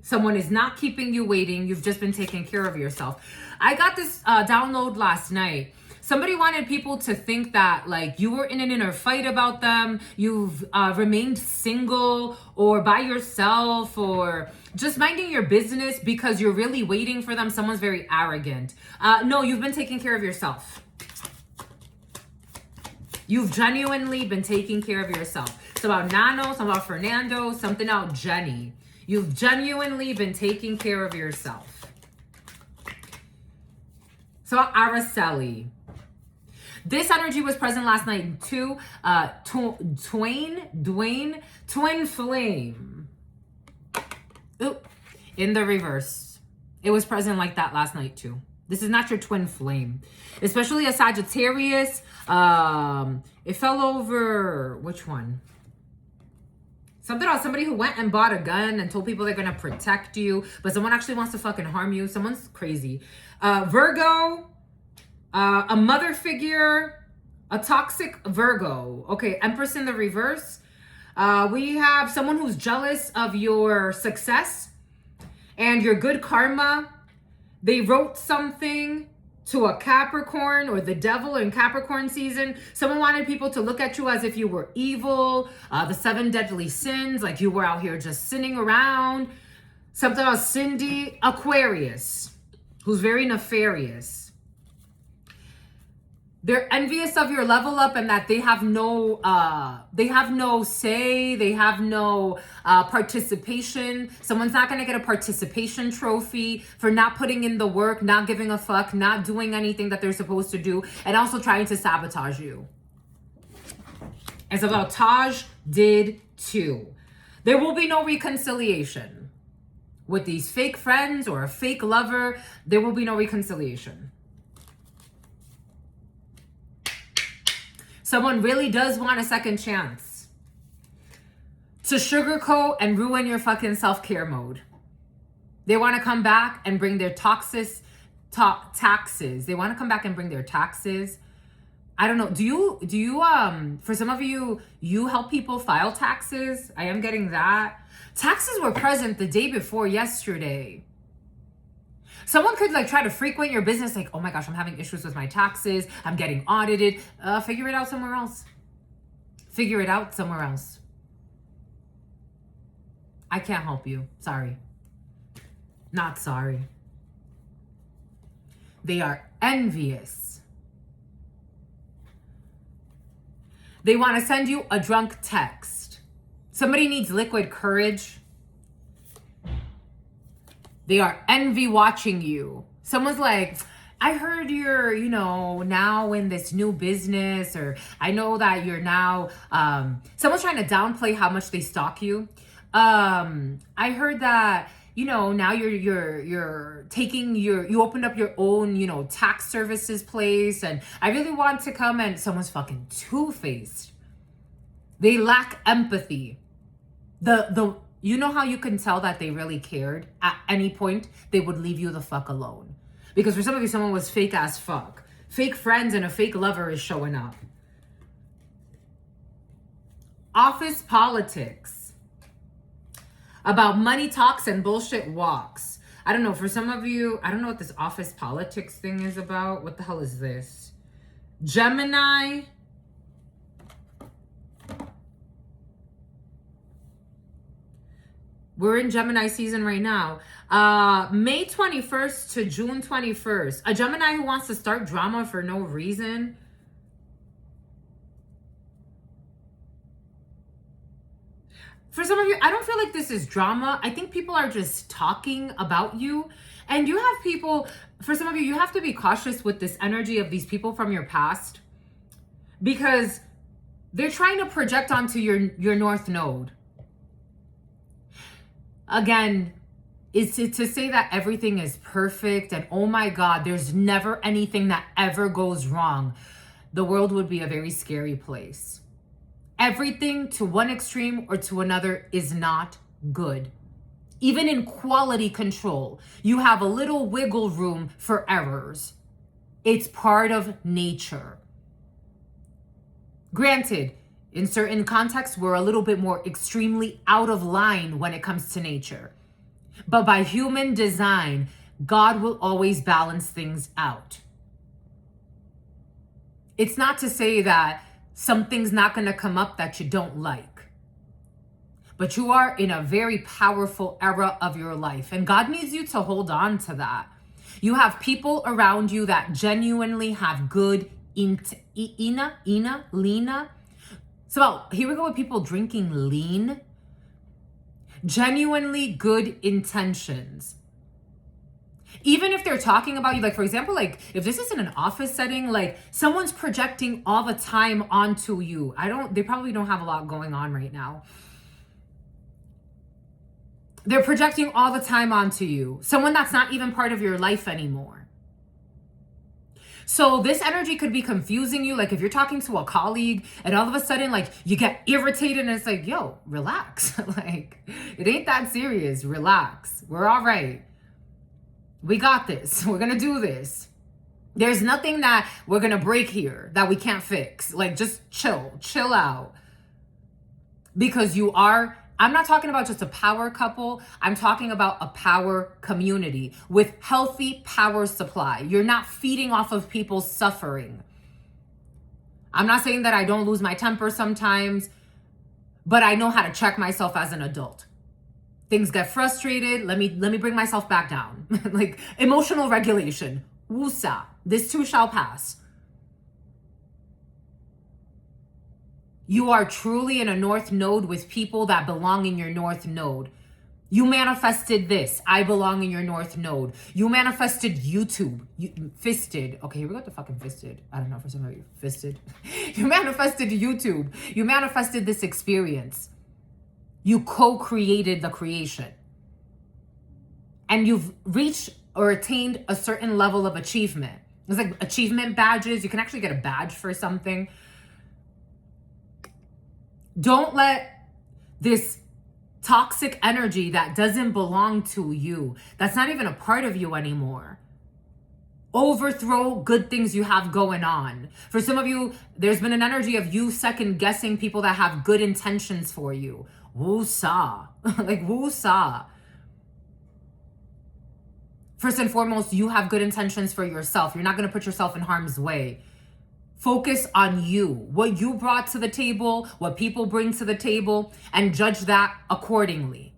Someone is not keeping you waiting. You've just been taking care of yourself. I got this download last night. Somebody wanted people to think that, like, you were in an inner fight about them, you've remained single or by yourself or just minding your business because you're really waiting for them. Someone's very arrogant. No, you've been taking care of yourself. You've genuinely been taking care of yourself. It's about Nano, something about Fernando, something about Jenny. You've genuinely been taking care of yourself. So Araceli. This energy was present last night too. Twin flame. Ooh, in the reverse. It was present like that last night too. This is not your twin flame. Especially a Sagittarius. It fell over, which one? Something about somebody who went and bought a gun and told people they're going to protect you, but someone actually wants to fucking harm you. Someone's crazy. Virgo, a mother figure, a toxic Virgo. Okay, Empress in the reverse. We have someone who's jealous of your success and your good karma. They wrote something to a Capricorn or the devil in Capricorn season. Someone wanted people to look at you as if you were evil, the 7 deadly sins, like you were out here just sinning around. Something about Cindy, Aquarius, who's very nefarious. They're envious of your level up and that they have no say, they have no participation. Someone's not gonna get a participation trophy for not putting in the work, not giving a fuck, not doing anything that they're supposed to do, and also trying to sabotage you. It's about Taj did too. There will be no reconciliation with these fake friends or a fake lover. There will be no reconciliation. Someone really does want a second chance to sugarcoat and ruin your fucking self-care mode. They want to come back and bring their taxes. They want to come back and bring their taxes. I don't know. Do you for some of you, you help people file taxes? I am getting that. Taxes were present the day before yesterday. Someone could like try to frequent your business like, oh my gosh, I'm having issues with my taxes. I'm getting audited. Figure it out somewhere else. Figure it out somewhere else. I can't help you. Sorry. Not sorry. They are envious. They want to send you a drunk text. Somebody needs liquid courage. They are envy watching you. Someone's like, I heard you're, now in this new business, or I know that you're now, someone's trying to downplay how much they stalk you. I heard that, now you're taking you opened up your own, tax services place, and I really want to come, and someone's fucking two-faced. They lack empathy. You know how you can tell that they really cared? At any point, they would leave you the fuck alone. Because for some of you, someone was fake as fuck. Fake friends and a fake lover is showing up. Office politics. About money talks and bullshit walks. I don't know, for some of you, I don't know what this office politics thing is about. What the hell is this? Gemini. We're in Gemini season right now. May 21st to June 21st. A Gemini who wants to start drama for no reason. For some of you, I don't feel like this is drama. I think people are just talking about you. And you have people, for some of you, you have to be cautious with this energy of these people from your past. Because they're trying to project onto your North Node. Again, is to say that everything is perfect and oh my God, there's never anything that ever goes wrong. The world would be a very scary place. Everything to one extreme or to another is not good. Even in quality control, you have a little wiggle room for errors. It's part of nature. Granted, in certain contexts, we're a little bit more extremely out of line when it comes to nature. But by human design, God will always balance things out. It's not to say that something's not going to come up that you don't like. But you are in a very powerful era of your life. And God needs you to hold on to that. You have people around you that genuinely have good Lena, So here we go with people drinking lean. Genuinely good intentions. Even if they're talking about you, like for example, like if this is in an office setting, like someone's projecting all the time onto you. They probably don't have a lot going on right now. They're projecting all the time onto you. Someone that's not even part of your life anymore. So this energy could be confusing you. Like if you're talking to a colleague and all of a sudden like you get irritated and it's like, yo, relax. Like it ain't that serious. Relax. We're all right. We got this. We're going to do this. There's nothing that we're going to break here that we can't fix. Like just chill out. Because I'm not talking about just a power couple. I'm talking about a power community with healthy power supply. You're not feeding off of people's suffering. I'm not saying that I don't lose my temper sometimes, but I know how to check myself as an adult. Things get frustrated. Let me bring myself back down. Like emotional regulation. Wusa. This too shall pass. You are truly in a north node with people that belong in your north node. You manifested this. I belong in your north node. You manifested YouTube. Fisted. Okay, here we got the fucking fisted. I don't know, for some of you. Fisted. You manifested YouTube. You manifested this experience. You co-created the creation. And you've reached or attained a certain level of achievement. It's like achievement badges. You can actually get a badge for something. Don't let this toxic energy that doesn't belong to you, that's not even a part of you anymore, overthrow good things you have going on. For some of you, there's been an energy of you second guessing people that have good intentions for you. Woo-saw. Like woo-saw. First and foremost, you have good intentions for yourself. You're not going to put yourself in harm's way. Focus on you, what you brought to the table, what people bring to the table, and judge that accordingly.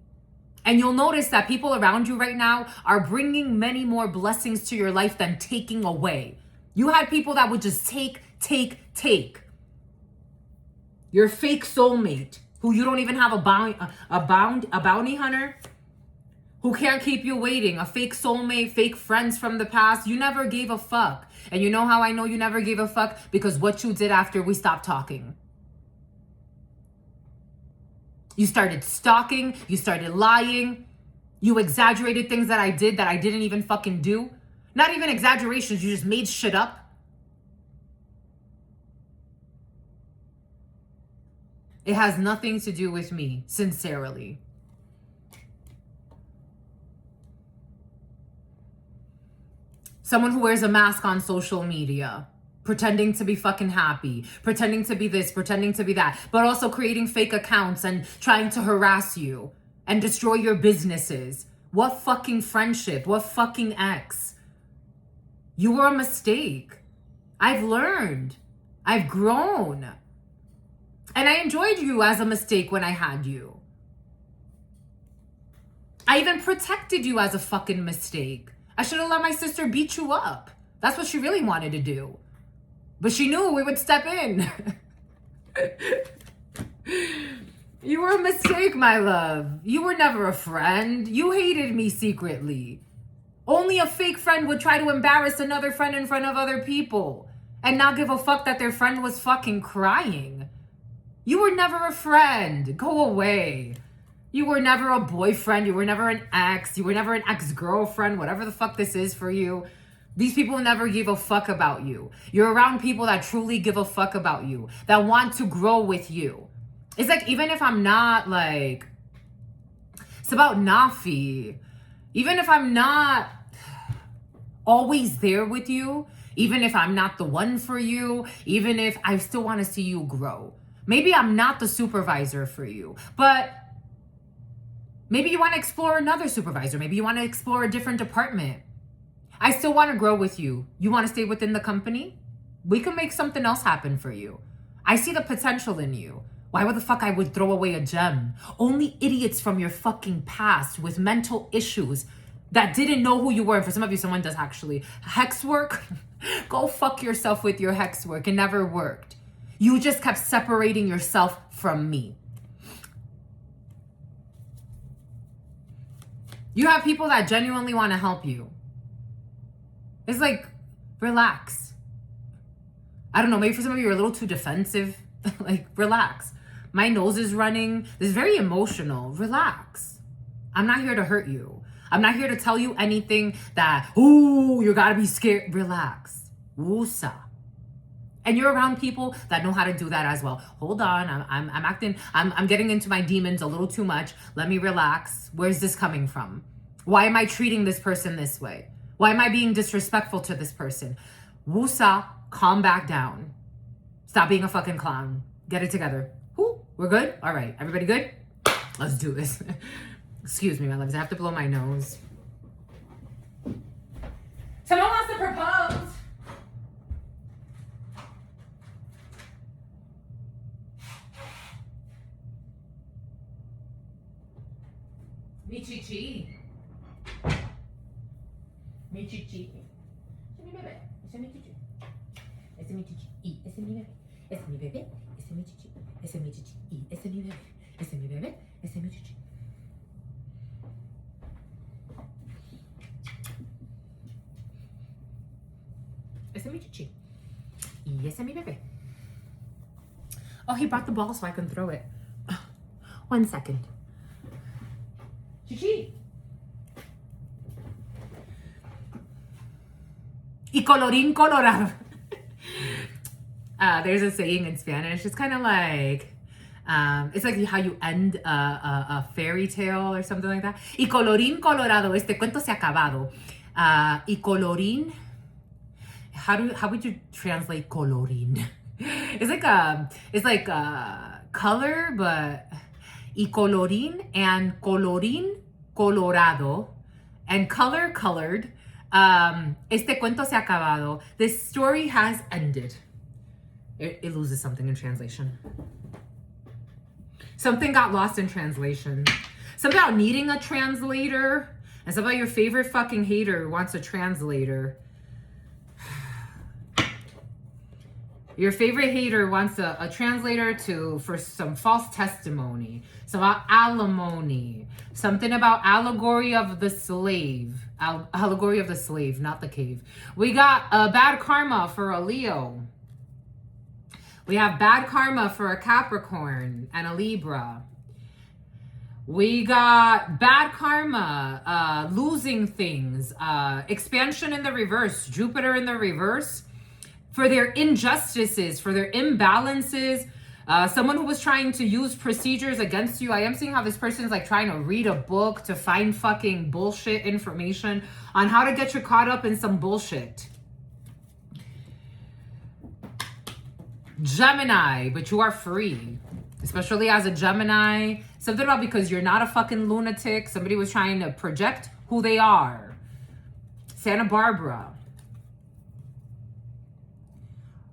And you'll notice that people around you right now are bringing many more blessings to your life than taking away. You had people that would just take. Your fake soulmate, who you don't even have a bounty hunter, who can't keep you waiting, a fake soulmate, fake friends from the past. You never gave a fuck. And you know how I know you never gave a fuck? Because what you did after we stopped talking. You started stalking, you started lying, you exaggerated things that I did that I didn't even fucking do. Not even exaggerations, you just made shit up. It has nothing to do with me, sincerely. Someone who wears a mask on social media, pretending to be fucking happy, pretending to be this, pretending to be that, but also creating fake accounts and trying to harass you and destroy your businesses. What fucking friendship? What fucking ex? You were a mistake. I've learned. I've grown. And I enjoyed you as a mistake when I had you. I even protected you as a fucking mistake. I should have let my sister beat you up. That's what she really wanted to do. But she knew we would step in. You were a mistake, my love. You were never a friend. You hated me secretly. Only a fake friend would try to embarrass another friend in front of other people and not give a fuck that their friend was fucking crying. You were never a friend. Go away. You were never a boyfriend. You were never an ex. You were never an ex-girlfriend, whatever the fuck this is for you. These people never give a fuck about you. You're around people that truly give a fuck about you, that want to grow with you. It's like, even if I'm not like, it's about Nafi. Even if I'm not always there with you, even if I'm not the one for you, even if I still want to see you grow. Maybe I'm not the supervisor for you, but maybe you want to explore another supervisor. Maybe you want to explore a different department. I still want to grow with you. You want to stay within the company? We can make something else happen for you. I see the potential in you. Why would the fuck I would throw away a gem? Only idiots from your fucking past with mental issues that didn't know who you were. And for some of you, someone does actually. Hex work? Go fuck yourself with your hex work. It never worked. You just kept separating yourself from me. You have people that genuinely want to help you. It's like, relax. I don't know, maybe for some of you you're a little too defensive. Like, relax. My nose is running. This is very emotional. Relax. I'm not here to hurt you. I'm not here to tell you anything that, ooh, you gotta be scared. Relax. Wusa. And you're around people that know how to do that as well. Hold on, I'm getting into my demons a little too much. Let me relax. Where's this coming from? Why am I treating this person this way? Why am I being disrespectful to this person? Wusa, calm back down. Stop being a fucking clown. Get it together. Ooh, we're good? All right, everybody good? Let's do this. Excuse me, my loves, I have to blow my nose. Someone wants to propose. Michichi. Michichi. Ese es mi bebé. Ese es mi chichi. Ese es mi chichi. Y ese es mi bebé. Ese es mi bebé. Ese es mi chichi. Ese es mi chichi. Y ese es mi bebé. Ese es mi bebé. Ese es mi chichi. Ese es mi chichi. Y ese es mi bebé. Oh, he brought the ball so I can throw it. 1 second. Chichi. Y colorín colorado. There's a saying in Spanish. It's kind of like, it's like how you end a fairy tale or something like that. Y colorín colorado. Este cuento se ha acabado. Y colorín. How would you translate colorín? It's like color, but y colorín and colorín colorado and color colored. Este cuento se ha acabado. This story has ended. It loses something in translation. Something got lost in translation. Something about needing a translator, and something about your favorite fucking hater wants a translator. Your favorite hater wants a translator for some false testimony, some about alimony, something about allegory of the slave, allegory of the slave, not the cave. We got bad karma for a Leo. We have bad karma for a Capricorn and a Libra. We got bad karma, losing things, expansion in the reverse, Jupiter in the reverse. For their injustices, for their imbalances, someone who was trying to use procedures against you. I am seeing how this person is like trying to read a book to find fucking bullshit information on how to get you caught up in some bullshit. Gemini, but you are free. Especially as a Gemini. Something about because you're not a fucking lunatic. Somebody was trying to project who they are. Santa Barbara.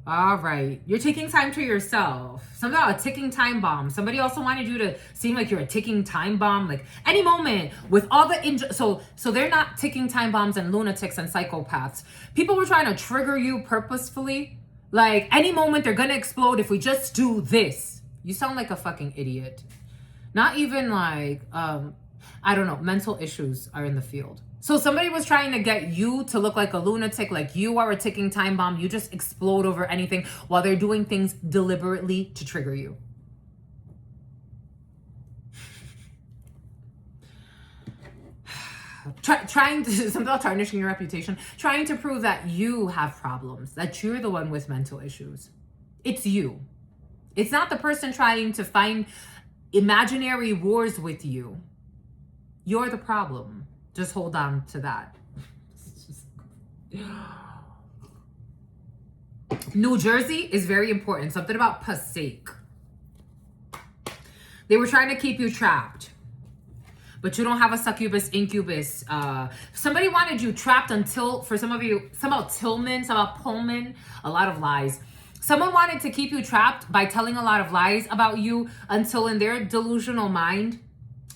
All right. You're taking time to yourself. Something about a ticking time bomb. Somebody also wanted you to seem like you're a ticking time bomb. Like any moment with all the... So they're not ticking time bombs and lunatics and psychopaths. People were trying to trigger you purposefully. Like any moment they're going to explode if we just do this. You sound like a fucking idiot. Not even like... I don't know. Mental issues are in the field. So somebody was trying to get you to look like a lunatic, like you are a ticking time bomb. You just explode over anything while they're doing things deliberately to trigger you. Trying to, something about tarnishing your reputation, trying to prove that you have problems, that you're the one with mental issues. It's you. It's not the person trying to find imaginary wars with you. You're the problem. Just hold on to that. New Jersey is very important. Something about Passaic. They were trying to keep you trapped. But you don't have a succubus, incubus. Somebody wanted you trapped until, for some of you, some about Tillman, some about Pullman, a lot of lies. Someone wanted to keep you trapped by telling a lot of lies about you until in their delusional mind,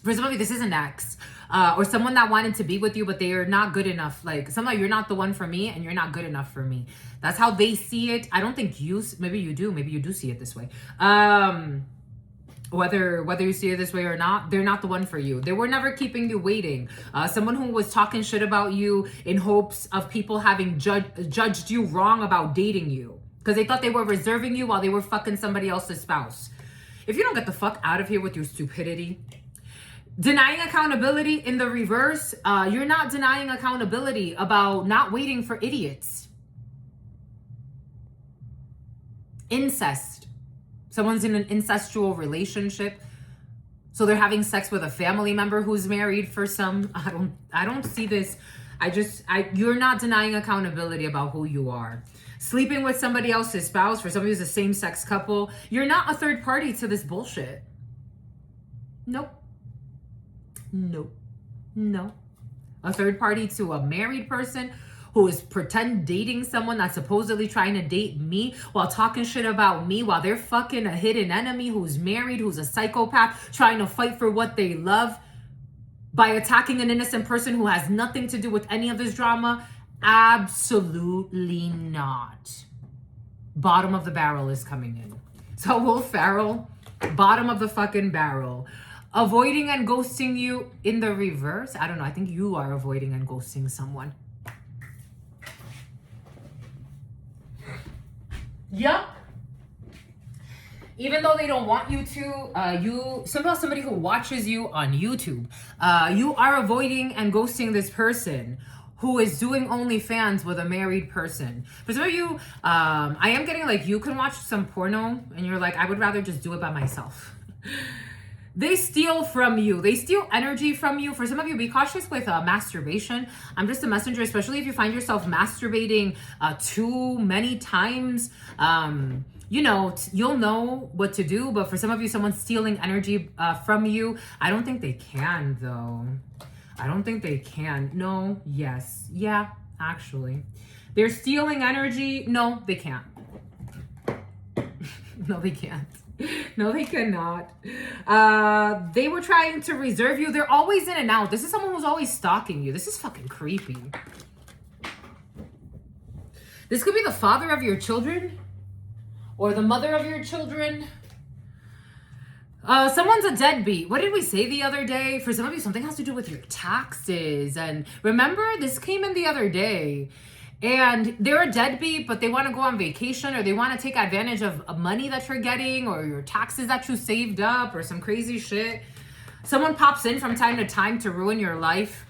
for some of you, this is an ex. or someone that wanted to be with you, but they are not good enough. Like, somehow you're not the one for me and you're not good enough for me. That's how they see it. I don't think maybe you do see it this way. Whether you see it this way or not, they're not the one for you. They were never keeping you waiting. Someone who was talking shit about you in hopes of people having judged you wrong about dating you, because they thought they were reserving you while they were fucking somebody else's spouse. If you don't get the fuck out of here with your stupidity. Denying accountability in the reverse, you're not denying accountability about not waiting for idiots. Incest. Someone's in an incestual relationship, so they're having sex with a family member who's married for some. I don't see this. You're not denying accountability about who you are. Sleeping with somebody else's spouse, for somebody who's a same-sex couple, you're not a third party to this bullshit. Nope. A third party to a married person who is pretend dating someone that's supposedly trying to date me while talking shit about me while they're fucking a hidden enemy who's married, who's a psychopath, trying to fight for what they love by attacking an innocent person who has nothing to do with any of this drama. Absolutely not. Bottom of the barrel is coming in. So Will Ferrell, bottom of the fucking barrel. Avoiding and ghosting you in the reverse. I don't know. I think you are avoiding and ghosting someone. Yup. Even though they don't want you to, somebody who watches you on YouTube, you are avoiding and ghosting this person who is doing OnlyFans with a married person. For some of you, I am getting like, you can watch some porno and you're like, I would rather just do it by myself. They steal from you. They steal energy from you. For some of you, be cautious with masturbation. I'm just a messenger, especially if you find yourself masturbating too many times. You'll know what to do. But for some of you, someone's stealing energy from you. I don't think they can, though. I don't think they can. No, yes. Yeah, actually. They're stealing energy. No, they can't. No, they can't. No, they cannot. They were trying to reserve you. They're always in and out. This is someone who's always stalking you. This is fucking creepy. This could be the father of your children or the mother of your children. Someone's a deadbeat. What did we say the other day? For some of you, something has to do with your taxes. And remember, this came in the other day. And they're a deadbeat, but they want to go on vacation or they want to take advantage of money that you're getting or your taxes that you saved up or some crazy shit. Someone pops in from time to time to ruin your life.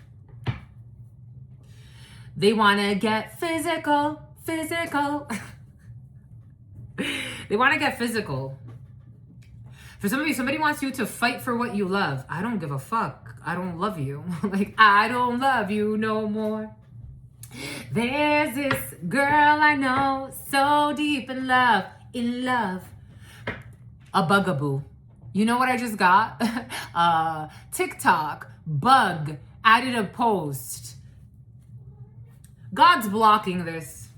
They want to get physical. They want to get physical. For some of you, somebody wants you to fight for what you love. I don't give a fuck. I don't love you. Like, I don't love you no more. There's this girl I know, so deep in love. A bugaboo. You know what I just got? TikTok, bug, added a post. God's blocking this.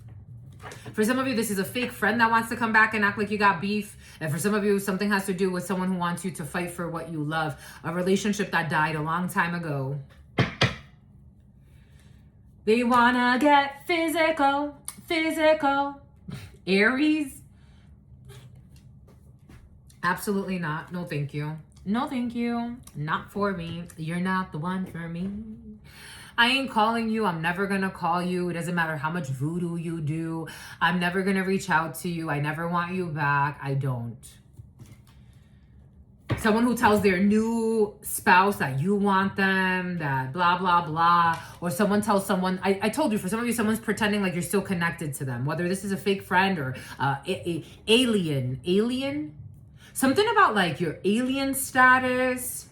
For some of you, this is a fake friend that wants to come back and act like you got beef. And for some of you, something has to do with someone who wants you to fight for what you love. A relationship that died a long time ago. They wanna get physical. Aries? Absolutely not. No, thank you. No, thank you. Not for me. You're not the one for me. I ain't calling you. I'm never gonna call you. It doesn't matter how much voodoo you do. I'm never gonna reach out to you. I never want you back. I don't. Someone who tells their new spouse that you want them, that blah, blah, blah. Or someone tells someone, I told you, for some of you, someone's pretending like you're still connected to them. Whether this is a fake friend or alien. Something about like your alien status,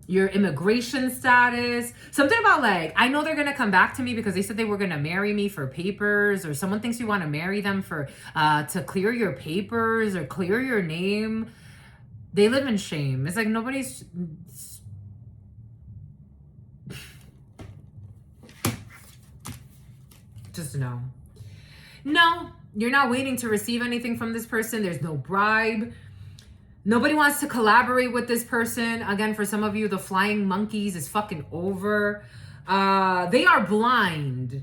your immigration status. Something about like, I know they're going to come back to me because they said they were going to marry me for papers. Or someone thinks you want to marry them for to clear your papers or clear your name. They live in shame. It's like nobody's... Just no. No, you're not waiting to receive anything from this person. There's no bribe. Nobody wants to collaborate with this person. Again, for some of you, the flying monkeys is fucking over. They are blind.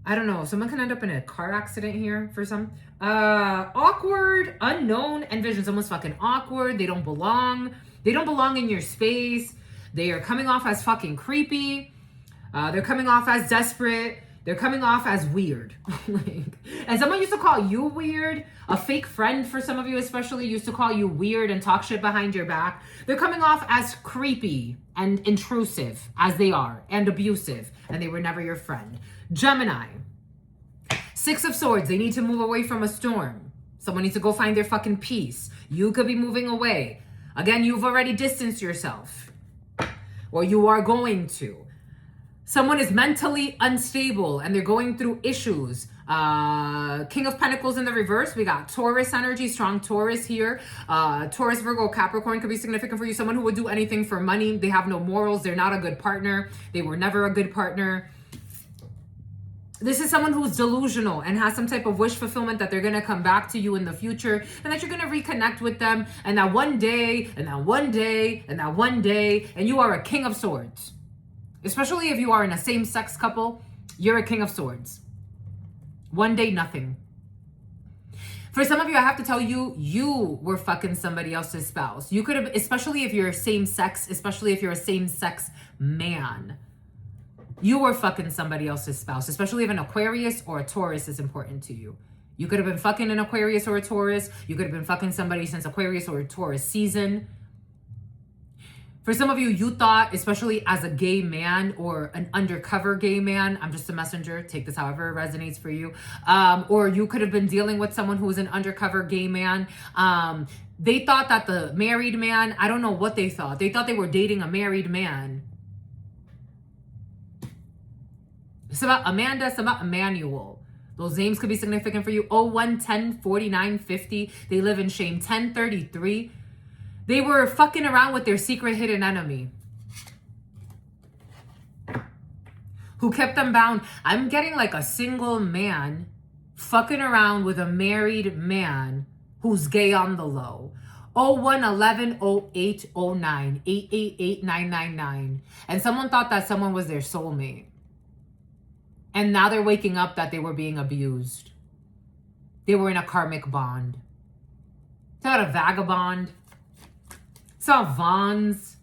I don't know. Someone can end up in a car accident here for some. Awkward, unknown, and vision. Someone's fucking awkward. They don't belong. They don't belong in your space. They are coming off as fucking creepy. They're coming off as desperate. They're coming off as weird. And someone used to call you weird. A fake friend for some of you especially used to call you weird and talk shit behind your back. They're coming off as creepy and intrusive as they are, and abusive, and they were never your friend. Gemini. 6 of Swords. They need to move away from a storm. Someone needs to go find their fucking peace. You could be moving away. Again, you've already distanced yourself. Or you are going to. Someone is mentally unstable and they're going through issues. King of Pentacles in the reverse. We got Taurus energy, strong Taurus here. Taurus, Virgo, Capricorn could be significant for you. Someone who would do anything for money. They have no morals. They're not a good partner. They were never a good partner. This is someone who's delusional and has some type of wish fulfillment that they're going to come back to you in the future and that you're going to reconnect with them. And that one day, and that one day, and that one day, and you are a King of Swords. Especially if you are in a same-sex couple, you're a King of Swords. One day, nothing. For some of you, I have to tell you, you were fucking somebody else's spouse. You could have, especially if you're same-sex, especially if you're a same-sex man. You were fucking somebody else's spouse, especially if an Aquarius or a Taurus is important to you. You could have been fucking an Aquarius or a Taurus. You could have been fucking somebody since Aquarius or a Taurus season. For some of you, you thought, especially as a gay man or an undercover gay man, I'm just a messenger, take this however it resonates for you, or you could have been dealing with someone who was an undercover gay man. They thought that the married man, I don't know what they thought. They thought they were dating a married man. It's about Amanda, it's about Emmanuel. Those names could be significant for you. 01, 10, 49, 50. They live in shame. 1033. They were fucking around with their secret hidden enemy who kept them bound. I'm getting like a single man fucking around with a married man who's gay on the low. 01, 11, 08, 09, 888, 999. And someone thought that someone was their soulmate. And now they're waking up that they were being abused. They were in a karmic bond. It's not a vagabond. Saw Vons.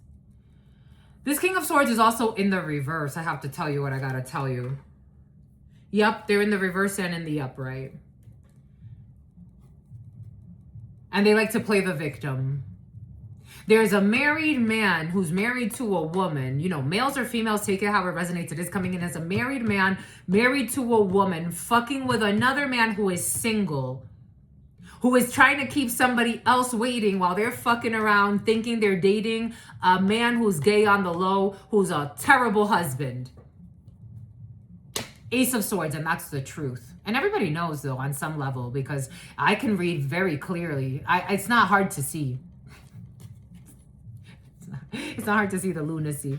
This King of Swords is also in the reverse. I have to tell you what I gotta tell you. Yep, they're in the reverse and in the upright. And they like to play the victim. There's a married man who's married to a woman. You know, males or females, take it how it resonates. It is coming in as a married man, married to a woman, fucking with another man who is single, who is trying to keep somebody else waiting while they're fucking around thinking they're dating a man who's gay on the low, who's a terrible husband. Ace of Swords, and that's the truth. And everybody knows, though, on some level, because I can read very clearly. It's not hard to see. It's not hard to see the lunacy.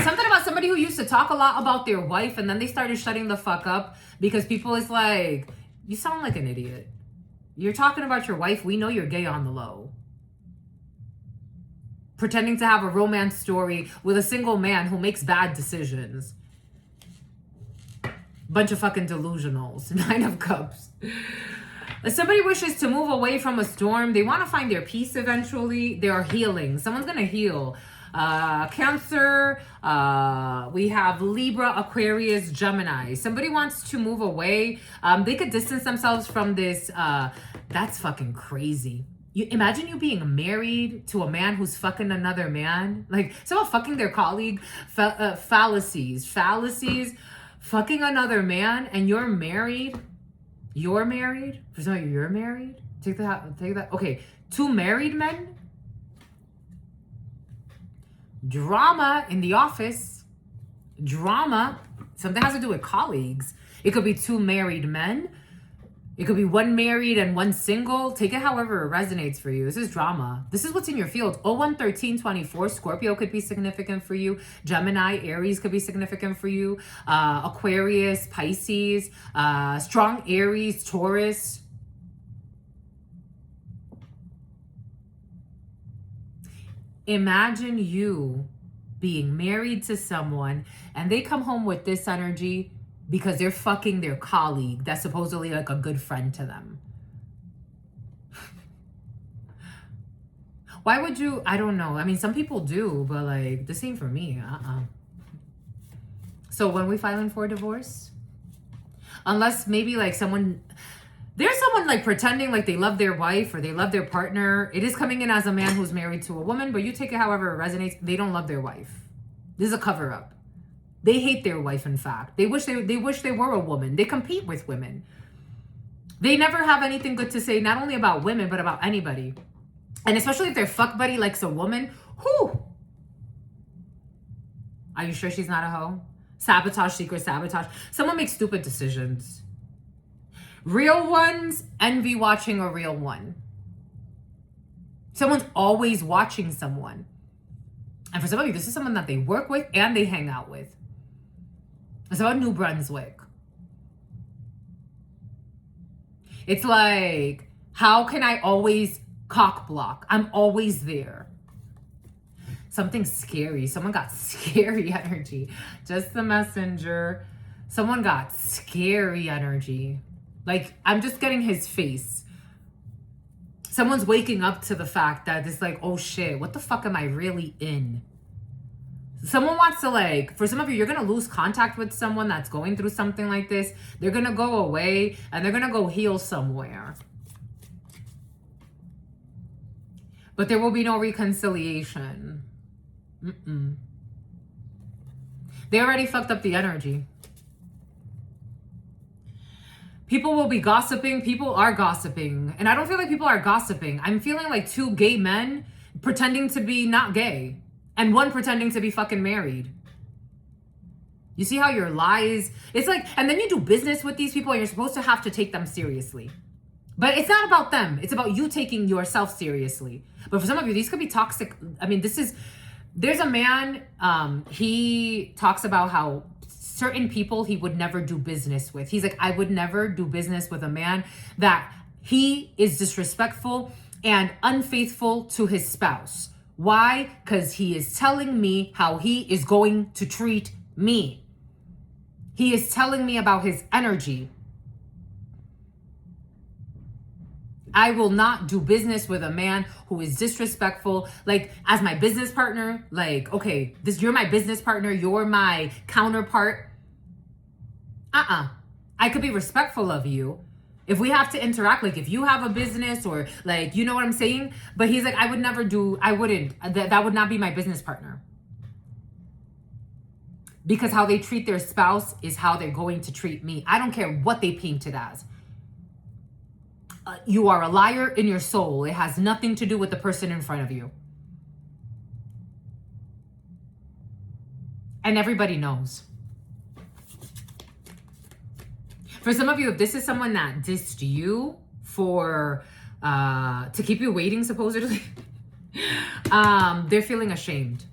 Something about somebody who used to talk a lot about their wife, and then they started shutting the fuck up because people is like, you sound like an idiot. You're talking about your wife. We know you're gay on the low. Pretending to have a romance story with a single man who makes bad decisions. Bunch of fucking delusionals. 9 of Cups. If somebody wishes to move away from a storm, they want to find their peace eventually. They are healing. Someone's going to heal. Cancer, we have Libra, Aquarius, Gemini. Somebody wants to move away. They could distance themselves from this. That's fucking crazy. You imagine you being married to a man who's fucking another man. Like someone fucking their colleague. Fallacies. Fucking another man, and you're married. You're married. For some of you, you're married. Take that. Okay, 2 married men. Drama in the office. Drama. Something has to do with colleagues. It could be 2 married men. It could be 1 married and 1 single. Take it however it resonates for you. This is drama. This is what's in your field. 01, 13, 24. Scorpio could be significant for you. Gemini, Aries could be significant for you. Aquarius, Pisces. Strong Aries, Taurus. Imagine you being married to someone and they come home with this energy because they're fucking their colleague that's supposedly like a good friend to them. Why would you? I don't know. I mean, some people do, but like, this ain't for me. So when we filing for a divorce, unless maybe like there's someone like pretending like they love their wife or they love their partner. It is coming in as a man who's married to a woman, but you take it however it resonates. They don't love their wife. This is a cover up. They hate their wife, in fact. They wish they were a woman. They compete with women. They never have anything good to say, not only about women, but about anybody. And especially if their fuck buddy likes a woman, whew. Are you sure she's not a hoe? Sabotage, secret sabotage. Someone makes stupid decisions. Real ones envy watching a real one. Someone's always watching someone. And for some of you, this is someone that they work with and they hang out with. It's about New Brunswick. It's like, how can I always cock block? I'm always there. Something scary. Someone got scary energy. Just the messenger. Someone got scary energy. Like, I'm just getting his face. Someone's waking up to the fact that it's like, oh shit, what the fuck am I really in? Someone wants to like, for some of you, you're going to lose contact with someone that's going through something like this. They're going to go away and they're going to go heal somewhere. But there will be no reconciliation. They already fucked up the energy. People will be gossiping. People are gossiping. And I don't feel like people are gossiping. I'm feeling like two gay men pretending to be not gay. And one pretending to be fucking married. You see how your lies... It's like... And then you do business with these people and you're supposed to have to take them seriously. But it's not about them. It's about you taking yourself seriously. But for some of you, these could be toxic. I mean, this is... There's a man, he talks about how certain people he would never do business with. He's like, I would never do business with a man that he is disrespectful and unfaithful to his spouse. Why? Because he is telling me how he is going to treat me. He is telling me about his energy. I will not do business with a man who is disrespectful. Like, as my business partner, like, okay, you're my business partner. You're my counterpart. I could be respectful of you. If we have to interact, like if you have a business or like, you know what I'm saying? But he's like, I would that would not be my business partner. Because how they treat their spouse is how they're going to treat me. I don't care what they paint it as. You are a liar in your soul. It has nothing to do with the person in front of you. And everybody knows. For some of you, if this is someone that dissed you for, to keep you waiting, supposedly, they're feeling ashamed.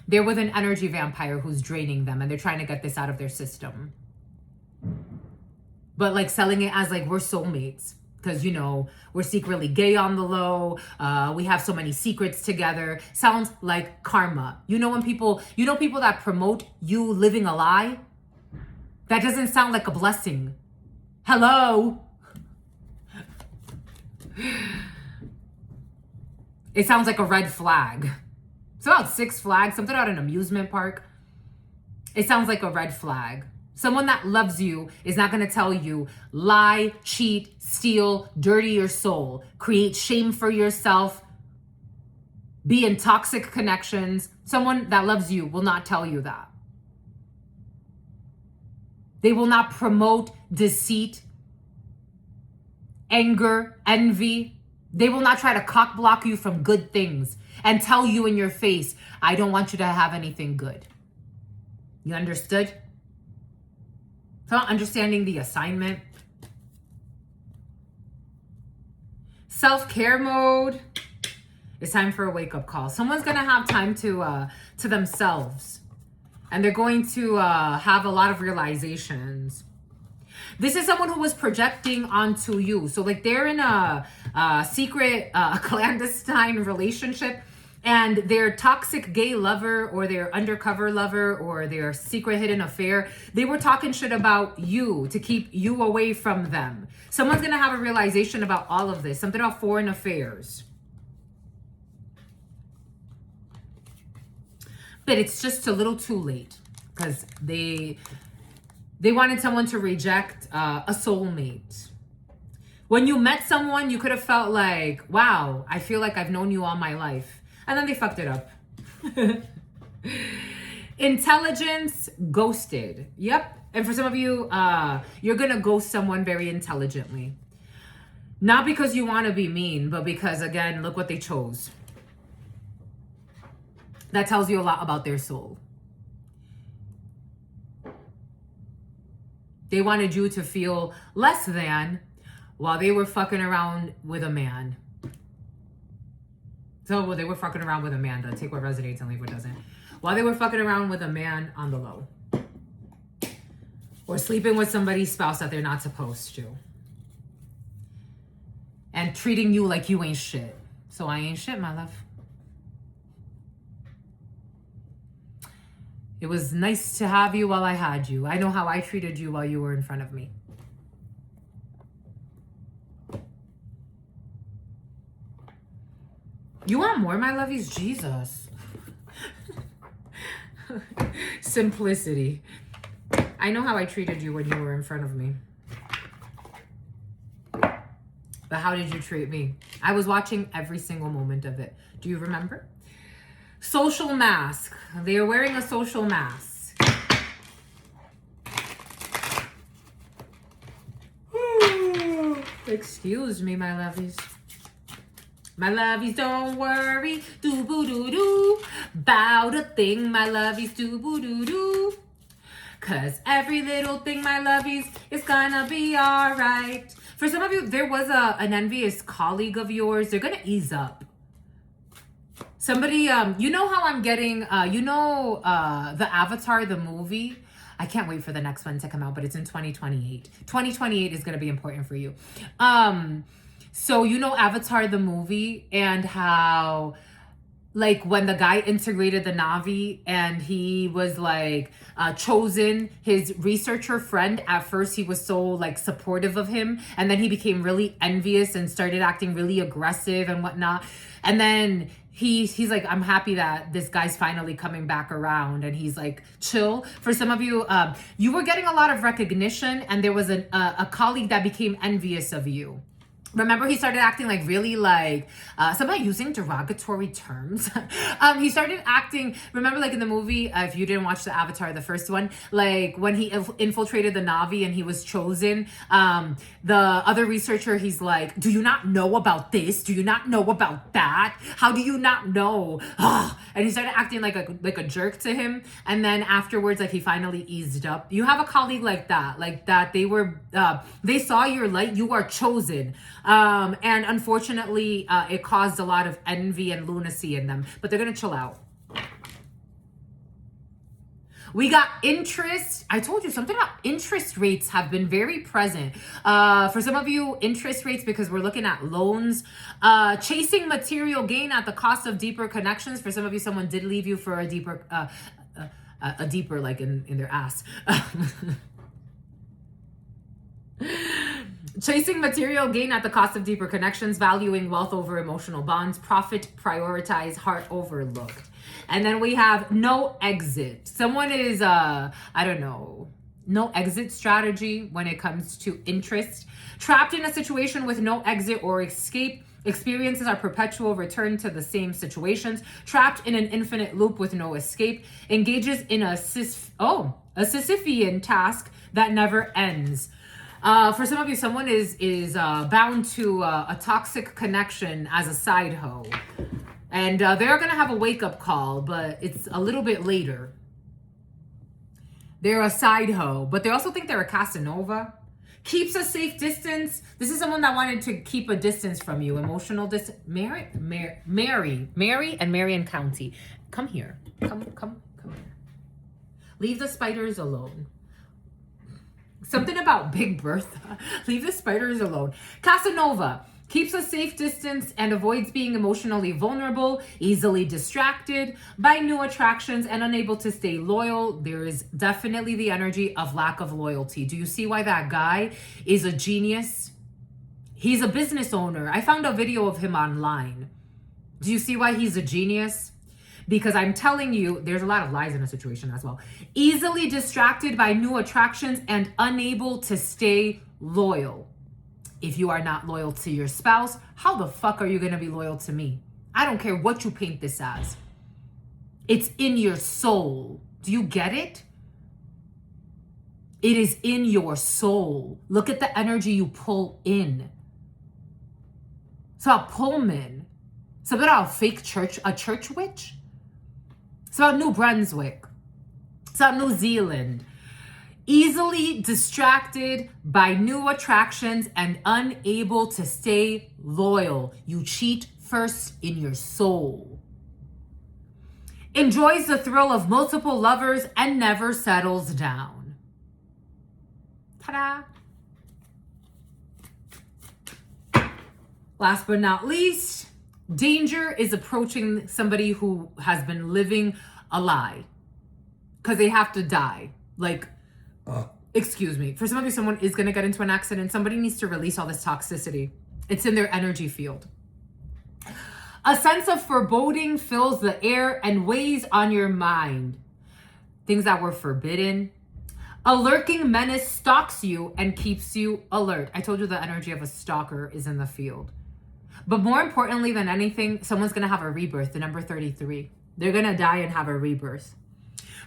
They're with an energy vampire who's draining them and they're trying to get this out of their system. But like selling it as like, we're soulmates. Because, you know, we're secretly gay on the low. We have so many secrets together. Sounds like karma. You know when people that promote you living a lie? That doesn't sound like a blessing. Hello? It sounds like a red flag. It's about Six Flags, something about an amusement park. It sounds like a red flag. Someone that loves you is not going to tell you lie, cheat, steal, dirty your soul, create shame for yourself, be in toxic connections. Someone that loves you will not tell you that. They will not promote deceit, anger, envy. They will not try to cock block you from good things and tell you in your face, I don't want you to have anything good. You understood? So understanding the assignment. Self-care mode. It's time for a wake-up call. Someone's going to have time to themselves. And they're going to have a lot of realizations. This is someone who was projecting onto you. So like they're in a secret, clandestine relationship, and their toxic gay lover or their undercover lover or their secret hidden affair, they were talking shit about you to keep you away from them. Someone's going to have a realization about all of this. Something about foreign affairs. But it's just a little too late because they wanted someone to reject a soulmate. When you met someone, you could have felt like, wow, I feel like I've known you all my life. And then they fucked it up. Intelligence ghosted. Yep. And for some of you, you're going to ghost someone very intelligently. Not because you want to be mean, but because, again, look what they chose. That tells you a lot about their soul. They wanted you to feel less than while they were fucking around with a man. So, well, they were fucking around with Amanda. Take what resonates and leave what doesn't. While they were fucking around with a man on the low. Or sleeping with somebody's spouse that they're not supposed to. And treating you like you ain't shit. So I ain't shit, my love. It was nice to have you while I had you. I know how I treated you while you were in front of me. You want more, my lovies? Jesus. Simplicity. I know how I treated you when you were in front of me. But how did you treat me? I was watching every single moment of it. Do you remember? Social mask. They are wearing a social mask. Excuse me, my lovies. My lovies, don't worry, do-boo-doo-doo, bout a thing, my lovies, do-boo-doo-doo. Cause every little thing, my lovies, is gonna be alright. For some of you, there was an envious colleague of yours. They're gonna ease up. Somebody, you know how I'm getting, the Avatar, the movie? I can't wait for the next one to come out, but it's in 2028. 2028 is gonna be important for you. So you know Avatar the movie and how like when the guy integrated the Na'vi and he was like chosen his researcher friend, at first he was so like supportive of him and then he became really envious and started acting really aggressive and whatnot. And then he's like, I'm happy that this guy's finally coming back around and he's like chill. For some of you, you were getting a lot of recognition and there was a colleague that became envious of you. Remember, he started acting like really like, somebody using derogatory terms. He started acting, remember like in the movie, if you didn't watch the Avatar, the first one, like when he infiltrated the Na'vi and he was chosen, the other researcher, he's like, do you not know about this? Do you not know about that? How do you not know? And he started acting like a jerk to him. And then afterwards, like he finally eased up. You have a colleague like that they were, they saw your light, you are chosen. And unfortunately, it caused a lot of envy and lunacy in them, but they're going to chill out. We got interest. I told you something about interest rates have been very present. For some of you, interest rates, because we're looking at loans, chasing material gain at the cost of deeper connections. For some of you, someone did leave you for a deeper like in their ass. Chasing material gain at the cost of deeper connections, valuing wealth over emotional bonds, profit prioritize, heart overlooked. And then we have no exit. Someone is, no exit strategy when it comes to interest. Trapped in a situation with no exit or escape. Experiences are perpetual return to the same situations. Trapped in an infinite loop with no escape. Engages in a Sisyphean task that never ends. For some of you, someone is bound to a toxic connection as a side hoe. And they're going to have a wake-up call, but it's a little bit later. They're a side hoe, but they also think they're a Casanova. Keeps a safe distance. This is someone that wanted to keep a distance from you. Emotional distance. Mary and Marion County. Come here. Come here. Leave the spiders alone. Something about Big Bertha. Leave the spiders alone. Casanova. Keeps a safe distance and avoids being emotionally vulnerable, easily distracted by new attractions, and unable to stay loyal. There is definitely the energy of lack of loyalty. Do you see why that guy is a genius? He's a business owner. I found a video of him online. Do you see why he's a genius? Because I'm telling you, there's a lot of lies in the situation as well. Easily distracted by new attractions and unable to stay loyal. If you are not loyal to your spouse, how the fuck are you going to be loyal to me? I don't care what you paint this as. It's in your soul. Do you get it? It is in your soul. Look at the energy you pull in. It's about Pullman. It's about a fake church, a church witch. It's about New Brunswick. It's about New Zealand. Easily distracted by new attractions and unable to stay loyal. You cheat first in your soul. Enjoys the thrill of multiple lovers and never settles down. Ta-da! Last but not least, danger is approaching somebody who has been living a lie. Because they have to die. Like, excuse me. For some of you, someone is going to get into an accident. Somebody needs to release all this toxicity. It's in their energy field. A sense of foreboding fills the air and weighs on your mind. Things that were forbidden. A lurking menace stalks you and keeps you alert. I told you the energy of a stalker is in the field. But more importantly than anything, someone's going to have a rebirth, the number 33. They're going to die and have a rebirth.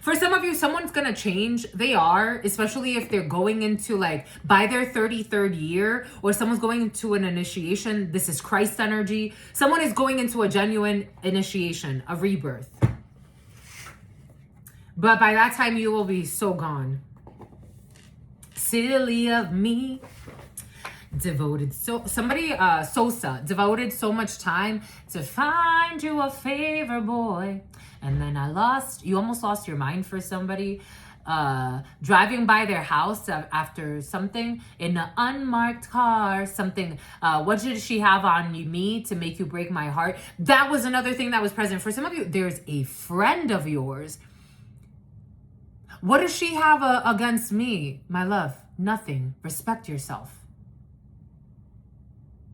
For some of you, someone's going to change. They are, especially if they're going into like by their 33rd year, or someone's going into an initiation. This is Christ energy. Someone is going into a genuine initiation, a rebirth. But by that time, you will be so gone. Silly of me. Devoted Sosa devoted so much time to find you a favor, boy. And then you almost lost your mind for somebody. Driving by their house after something in an unmarked car, something, what did she have on me to make you break my heart? That was another thing that was present. For some of you, there's a friend of yours. What does she have against me? My love, nothing. Respect yourself.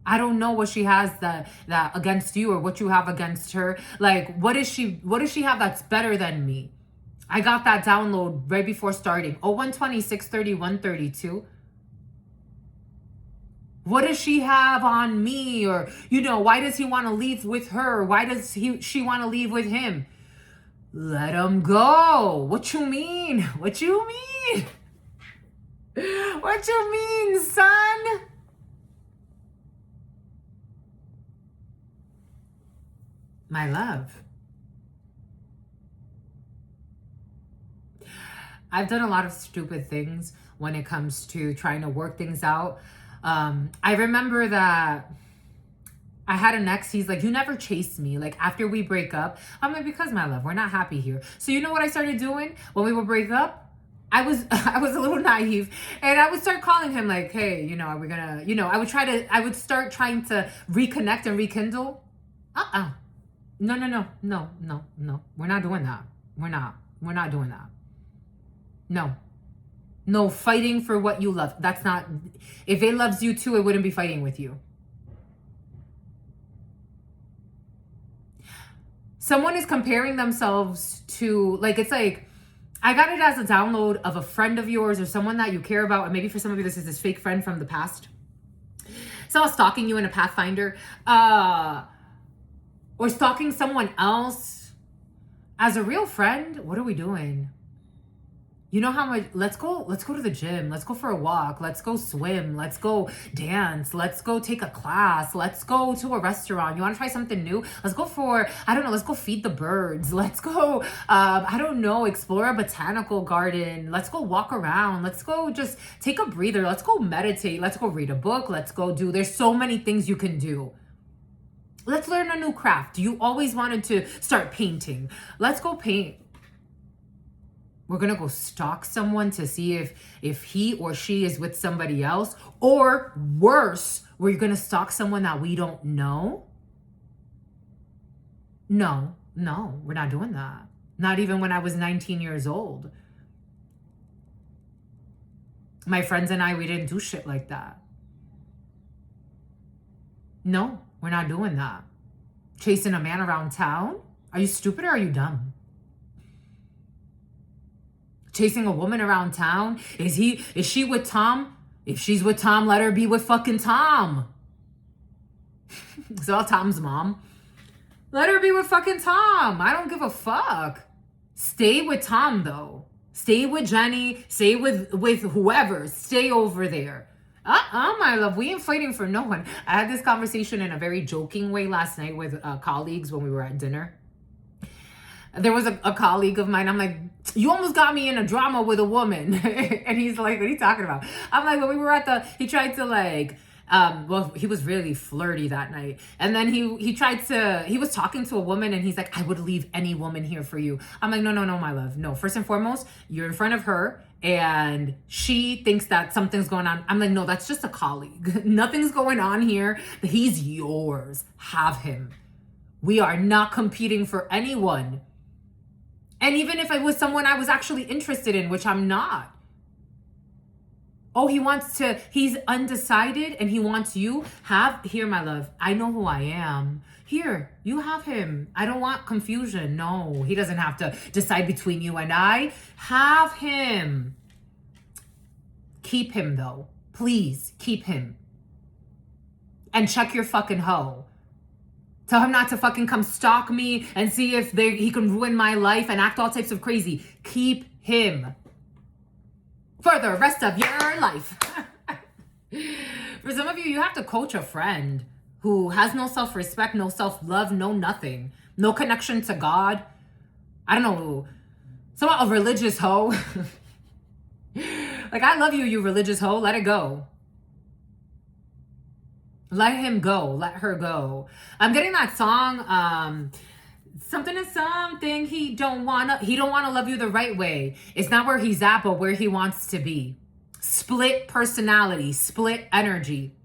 I don't know what she has that against you or what you have against her. Like, what does she have that's better than me? I got that download right before starting. 01263132. What does she have on me? Or, why does he want to leave with her? Why does she want to leave with him? Let him go. What you mean? What you mean? What you mean, son? My love. I've done a lot of stupid things when it comes to trying to work things out. I remember that I had an ex. He's like, you never chased me. Like, after we break up, I'm like, because my love, we're not happy here. So you know what I started doing when we would break up? I was a little naive, and I would start calling him like, hey, are we gonna, I would start trying to reconnect and rekindle. No. We're not doing that. We're not doing that. No, fighting for what you love. That's not, if it loves you too, it wouldn't be fighting with you. Someone is comparing themselves to, it's like, I got it as a download of a friend of yours or someone that you care about. And maybe for some of you, this is this fake friend from the past. Someone stalking you in a Pathfinder. Or stalking someone else as a real friend. What are we doing? You know how much, let's go to the gym. Let's go for a walk. Let's go swim. Let's go dance. Let's go take a class. Let's go to a restaurant. You want to try something new? Let's go let's go feed the birds. Let's go, explore a botanical garden. Let's go walk around. Let's go just take a breather. Let's go meditate. Let's go read a book. There's so many things you can do. Let's learn a new craft. You always wanted to start painting. Let's go paint. We're going to go stalk someone to see if he or she is with somebody else. Or worse, we're going to stalk someone that we don't know. No, we're not doing that. Not even when I was 19 years old. My friends and I, we didn't do shit like that. No, we're not doing that. Chasing a man around town? Are you stupid or are you dumb? Chasing a woman around town? Is she with Tom? If she's with Tom, let her be with fucking Tom. It's all Tom's mom. Let her be with fucking Tom. I don't give a fuck. Stay with Tom though. Stay with Jenny. Stay with whoever. Stay over there. My love. We ain't fighting for no one. I had this conversation in a very joking way last night with colleagues when we were at dinner. There was a colleague of mine. I'm like, you almost got me in a drama with a woman. And he's like, what are you talking about? I'm like, when we were at he tried to like, well, he was really flirty that night. And then he was talking to a woman and he's like, I would leave any woman here for you. I'm like, no, my love. No, first and foremost, you're in front of her and she thinks that something's going on. I'm like, no, that's just a colleague. Nothing's going on here. He's yours. Have him. We are not competing for anyone. And even if it was someone I was actually interested in, which I'm not. Oh, he's undecided and he wants you. Here, my love, I know who I am. Here, you have him. I don't want confusion. No, he doesn't have to decide between you and I. Have him. Keep him though. Please keep him. And check your fucking hoe. Tell him not to fucking come stalk me and see if he can ruin my life and act all types of crazy. Keep him for the rest of your life. For some of you, you have to coach a friend who has no self-respect, no self-love, no nothing. No connection to God. I don't know. Somewhat a religious hoe. Like, I love you, you religious hoe. Let it go. Let him go. Let her go. I'm getting that song. Something is something. He don't wanna love you the right way. It's not where he's at, but where he wants to be. Split personality, split energy.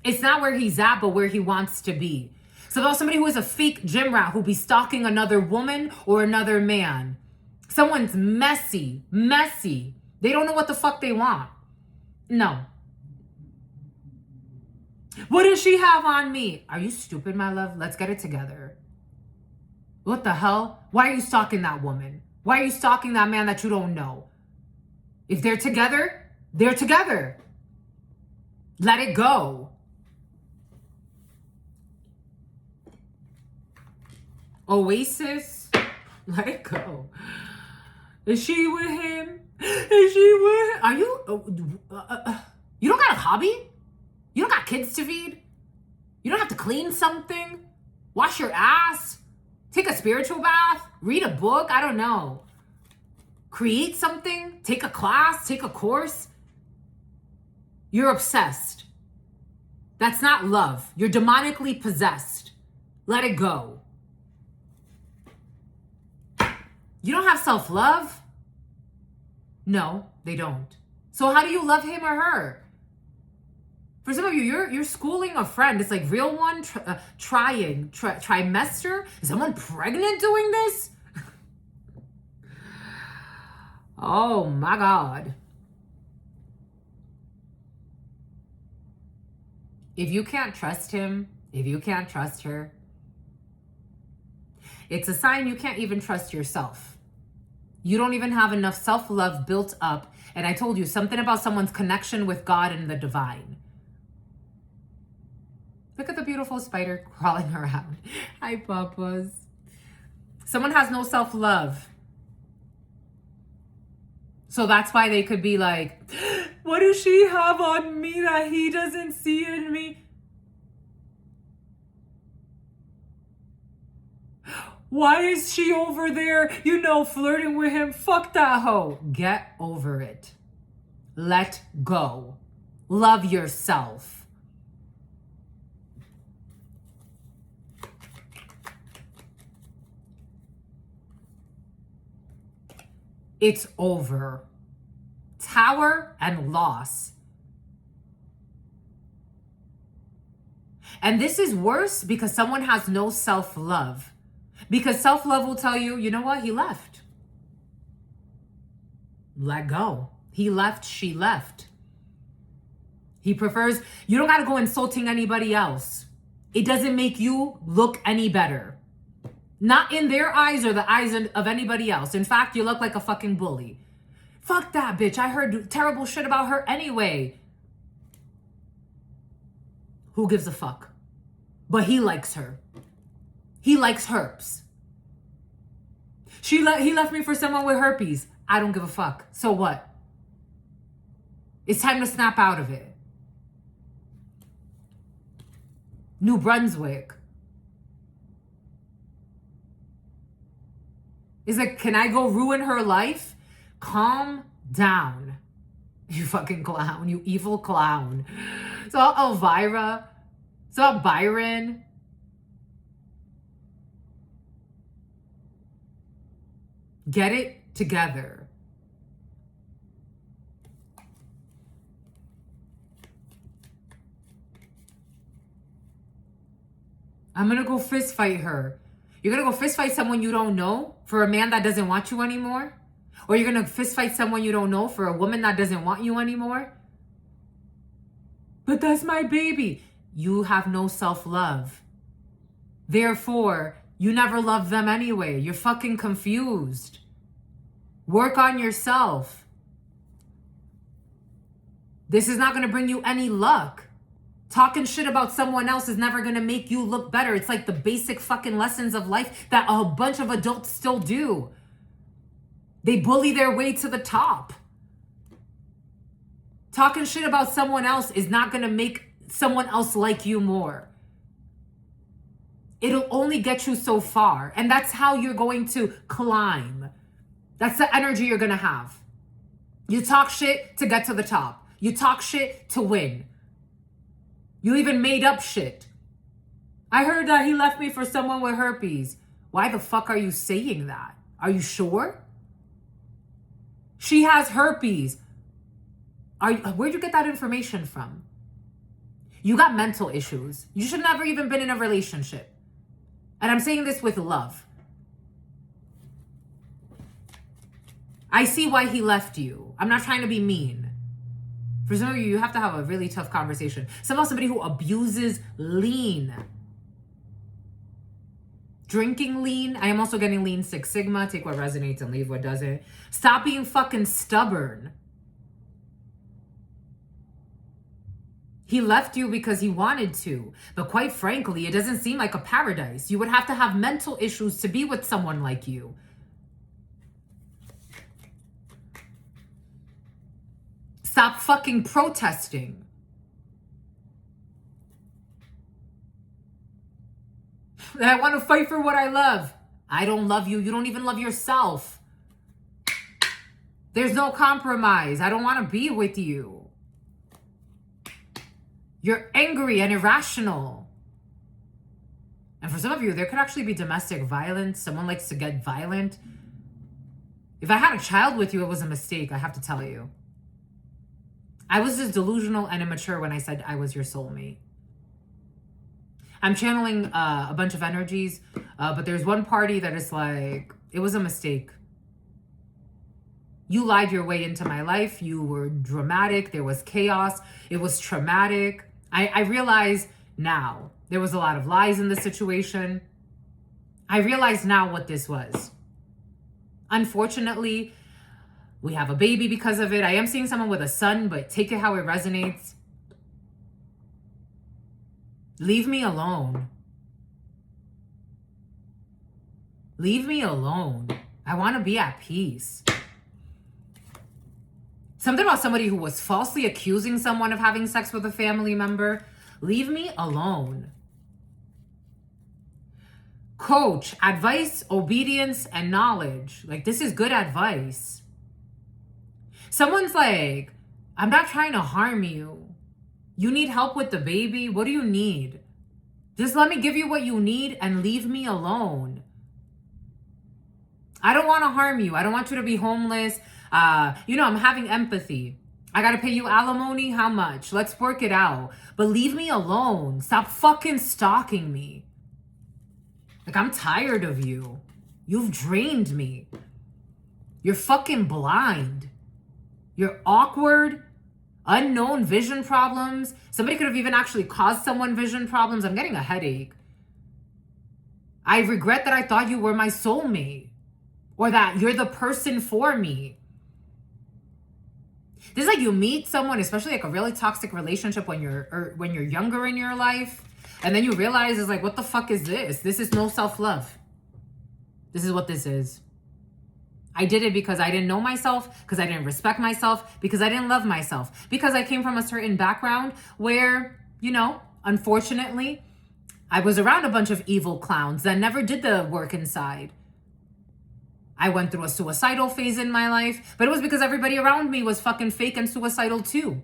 It's not where he's at, but where he wants to be. So about somebody who is a fake gym rat who'll be stalking another woman or another man. Someone's messy. They don't know what the fuck they want. No. What does she have on me? Are you stupid, my love? Let's get it together. What the hell? Why are you stalking that woman? Why are you stalking that man that you don't know? If they're together, they're together. Let it go. Oasis, let it go. Is she with him? Is she with him? Are you? You don't got a hobby? You don't got kids to feed? You don't have to clean something? Wash your ass? Take a spiritual bath? Read a book? I don't know. Create something? Take a class? Take a course? You're obsessed. That's not love. You're demonically possessed. Let it go. You don't have self-love? No, they don't. So how do you love him or her? For some of you, you're schooling a friend. It's like real one, trimester. Is someone pregnant doing this? Oh my God. If you can't trust him, if you can't trust her, it's a sign you can't even trust yourself. You don't even have enough self-love built up. And I told you something about someone's connection with God and the divine. Look at the beautiful spider crawling around. Hi, papas. Someone has no self-love. So that's why they could be like, what does she have on me that he doesn't see in me? Why is she over there, flirting with him? Fuck that hoe. Get over it. Let go. Love yourself. it's over. Tower and loss. And this is worse because someone has no self-love. Because self-love will tell you, you know what? He left. Let go. He left, she left. He prefers, you don't got to go insulting anybody else. It doesn't make you look any better. Not in their eyes or the eyes of anybody else. In fact, you look like a fucking bully. Fuck that bitch. I heard terrible shit about her anyway. Who gives a fuck? But he likes her. He likes herpes. He left me for someone with herpes. I don't give a fuck. So what? It's time to snap out of it. New Brunswick. Is like, can I go ruin her life? Calm down. You fucking clown. You evil clown. So Elvira. So Byron. Get it together. I'm gonna go fist fight her. You're gonna go fist fight someone you don't know for a man that doesn't want you anymore? Or you're gonna fist fight someone you don't know for a woman that doesn't want you anymore? But that's my baby. You have no self-love. Therefore, you never loved them anyway. You're fucking confused. Work on yourself. This is not gonna bring you any luck. Talking shit about someone else is never gonna make you look better. It's like the basic fucking lessons of life that a bunch of adults still do. They bully their way to the top. Talking shit about someone else is not gonna make someone else like you more. It'll only get you so far. And that's how you're going to climb. That's the energy you're gonna have. You talk shit to get to the top. You talk shit to win. You even made up shit. I heard that he left me for someone with herpes. Why the fuck are you saying that? Are you sure? She has herpes. Where'd you get that information from? You got mental issues. You should never even been in a relationship. And I'm saying this with love. I see why he left you. I'm not trying to be mean. For some of you, you have to have a really tough conversation. Somebody who abuses lean. Drinking lean. I am also getting lean Six Sigma. Take what resonates and leave what doesn't. Stop being fucking stubborn. He left you because he wanted to. But quite frankly, it doesn't seem like a paradise. You would have to have mental issues to be with someone like you. Stop fucking protesting. I want to fight for what I love. I don't love you. You don't even love yourself. There's no compromise. I don't want to be with you. You're angry and irrational. And for some of you, there could actually be domestic violence. Someone likes to get violent. If I had a child with you, it was a mistake, I have to tell you. I was just delusional and immature when I said I was your soulmate. I'm channeling a bunch of energies, but there's one party that is like, it was a mistake. You lied your way into my life. You were dramatic. There was chaos. It was traumatic. I realize now there was a lot of lies in the situation. I realize now what this was. Unfortunately, we have a baby because of it. I am seeing someone with a son, but take it how it resonates. Leave me alone. Leave me alone. I want to be at peace. Something about somebody who was falsely accusing someone of having sex with a family member. Leave me alone. Coach, advice, obedience, and knowledge. Like, this is good advice. Someone's like, I'm not trying to harm you. You need help with the baby? What do you need? Just let me give you what you need and leave me alone. I don't want to harm you. I don't want you to be homeless. I'm having empathy. I got to pay you alimony. How much? Let's work it out. But leave me alone. Stop fucking stalking me. Like, I'm tired of you. You've drained me. You're fucking blind. You're awkward. Unknown vision problems. Somebody could have even actually caused someone vision problems. I'm getting a headache. I regret that I thought you were my soulmate, or that you're the person for me. This is like you meet someone, especially like a really toxic relationship when you're younger in your life, and then you realize it's like, what the fuck is this? This is no self-love. This is what this is. I did it because I didn't know myself, because I didn't respect myself, because I didn't love myself, because I came from a certain background where, unfortunately, I was around a bunch of evil clowns that never did the work inside. I went through a suicidal phase in my life, but it was because everybody around me was fucking fake and suicidal too.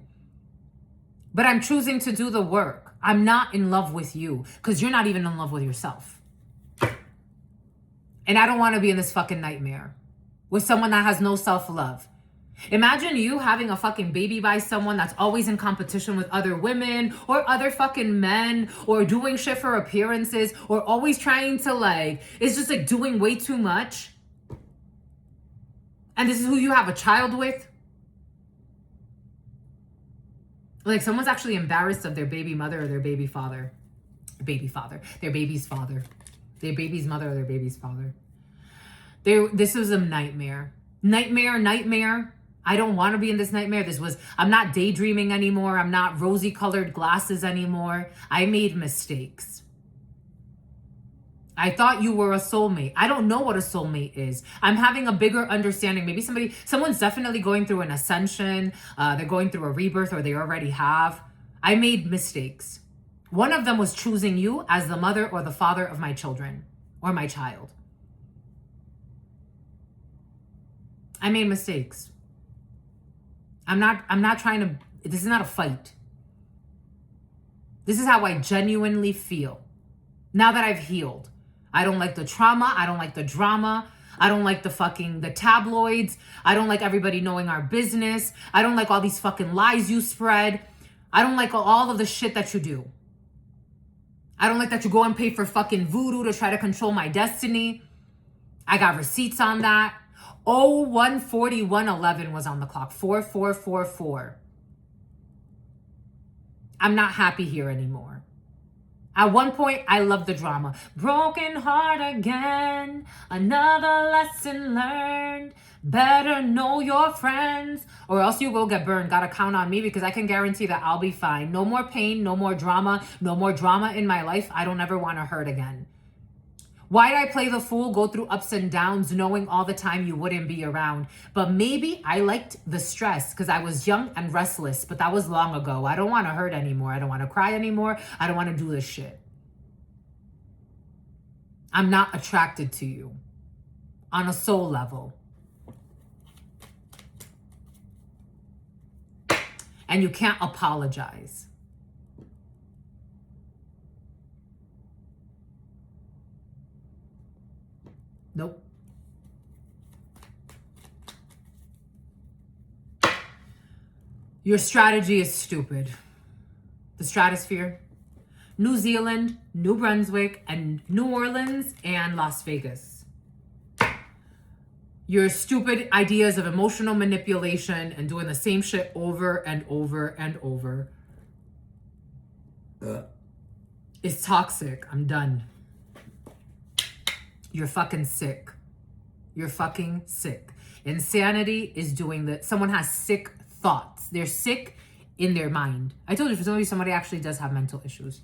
But I'm choosing to do the work. I'm not in love with you because you're not even in love with yourself. And I don't want to be in this fucking nightmare with someone that has no self-love. Imagine you having a fucking baby by someone that's always in competition with other women or other fucking men, or doing shit for appearances, or always trying to it's just like doing way too much. And this is who you have a child with. Like, someone's actually embarrassed of their baby mother or their baby father. Their baby's father. Their baby's mother or their baby's father. This was a nightmare. Nightmare. I don't want to be in this nightmare. I'm not daydreaming anymore. I'm not rosy colored glasses anymore. I made mistakes. I thought you were a soulmate. I don't know what a soulmate is. I'm having a bigger understanding. Maybe someone's definitely going through an ascension. They're going through a rebirth, or they already have. I made mistakes. One of them was choosing you as the mother or the father of my children or my child. I made mistakes. I'm not trying to, this is not a fight. This is how I genuinely feel. Now that I've healed. I don't like the trauma. I don't like the drama. I don't like the tabloids. I don't like everybody knowing our business. I don't like all these fucking lies you spread. I don't like all of the shit that you do. I don't like that you go and pay for fucking voodoo to try to control my destiny. I got receipts on that. 14111 was on the clock. 4444. I'm not happy here anymore. At one point, I loved the drama. Broken heart again. Another lesson learned. Better know your friends, or else you will get burned. Gotta count on me, because I can guarantee that I'll be fine. No more pain, no more drama, no more drama in my life. I don't ever want to hurt again. Why did I play the fool, go through ups and downs, knowing all the time you wouldn't be around? But maybe I liked the stress because I was young and restless, but that was long ago. I don't want to hurt anymore. I don't want to cry anymore. I don't want to do this shit. I'm not attracted to you on a soul level. And you can't apologize. Nope. Your strategy is stupid. The stratosphere, New Zealand, New Brunswick, and New Orleans, and Las Vegas. Your stupid ideas of emotional manipulation and doing the same shit over and over and over is toxic. I'm done. You're fucking sick. You're fucking sick. Insanity is doing that. Someone has sick thoughts. They're sick in their mind. I told you, for some of you, somebody actually does have mental issues.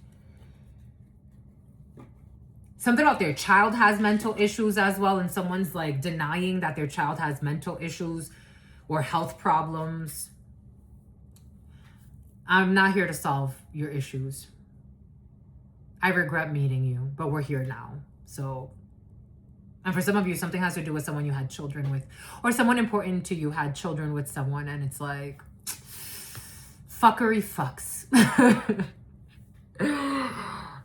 Something about their child has mental issues as well, and someone's like denying that their child has mental issues or health problems. I'm not here to solve your issues. I regret meeting you, but we're here now. So, and for some of you, something has to do with someone you had children with, or someone important to you had children with someone, and it's like, fuckery fucks.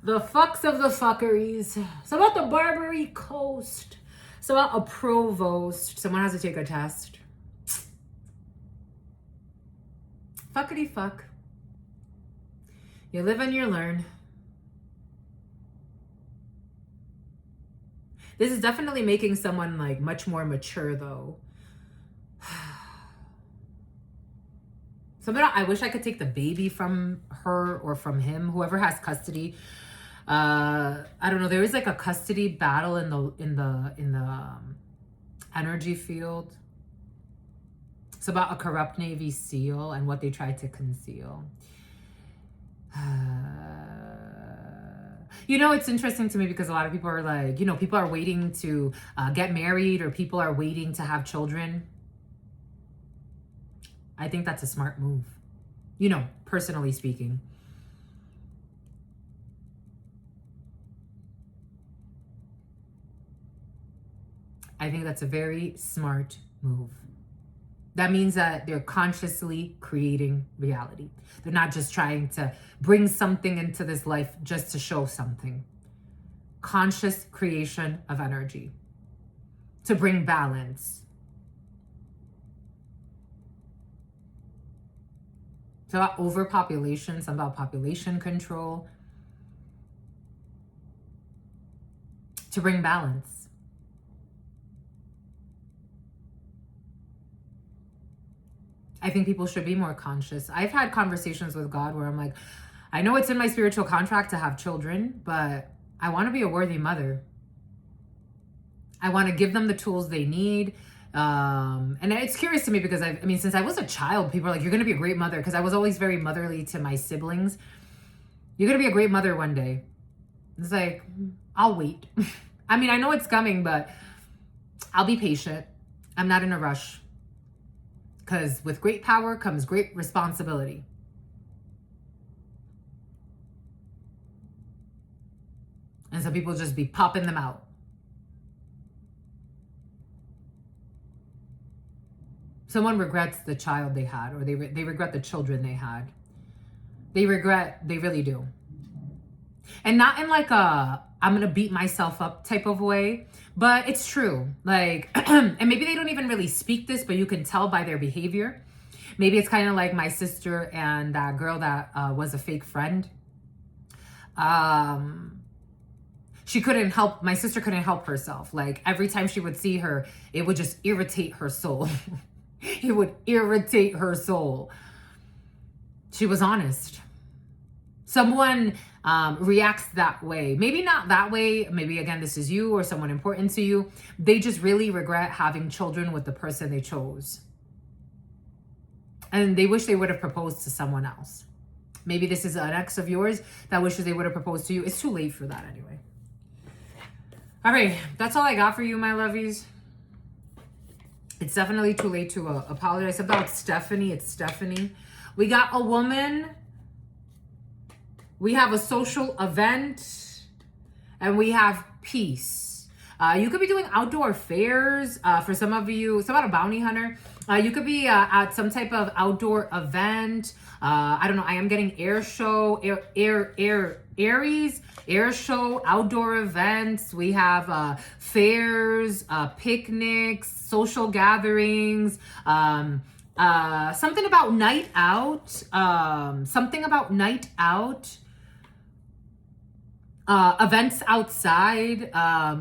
The fucks of the fuckeries. It's about the Barbary Coast. So a provost, someone has to take a test. Fuckity fuck. You live and you learn. This is definitely making someone like much more mature though. Somebody, I wish I could take the baby from her or from him, whoever has custody. I don't know. There is like a custody battle in the energy field. It's about a corrupt Navy SEAL and what they tried to conceal. You know, it's interesting to me because a lot of people are like, you know, people are waiting to get married or people are waiting to have children. I think that's a smart move. You know, personally speaking. I think that's a very smart move. That means that they're consciously creating reality. They're not just trying to bring something into this life just to show something. Conscious creation of energy to bring balance. It's about overpopulation, it's about population control. To bring balance. I think people should be more conscious. I've had conversations with God where I'm like, I know it's in my spiritual contract to have children, but I want to be a worthy mother. I want to give them the tools they need. And it's curious to me because I mean, since I was a child, people are like, you're going to be a great mother. Because I was always very motherly to my siblings. You're going to be a great mother one day. It's like, I'll wait. I mean, I know it's coming, but I'll be patient. I'm not in a rush. Because with great power comes great responsibility. And some people just be popping them out. Someone regrets the child they had, or they regret the children they had. They really do. And not in like a, I'm going to beat myself up type of way, but it's true. Like, and maybe they don't even really speak this, but you can tell by their behavior. Maybe it's kind of like my sister and that girl that was a fake friend. She couldn't help, my sister couldn't help herself. Like every time she would see her, it would just irritate her soul. It would irritate her soul. She was honest. Someone reacts that way. Maybe not that way. Maybe, again, this is you or someone important to you. They just really regret having children with the person they chose. And they wish they would have proposed to someone else. Maybe this is an ex of yours that wishes they would have proposed to you. It's too late for that anyway. All right. That's all I got for you, my lovies. It's definitely too late to apologize. About Stephanie, it's Stephanie. We got a woman. We have a social event. And we have peace. You could be doing outdoor fairs. For some of you, it's about a bounty hunter. You could be at some type of outdoor event. I don't know. I am getting air show, Aries, air show, outdoor events. We have fairs, picnics, social gatherings, something about night out, events outside.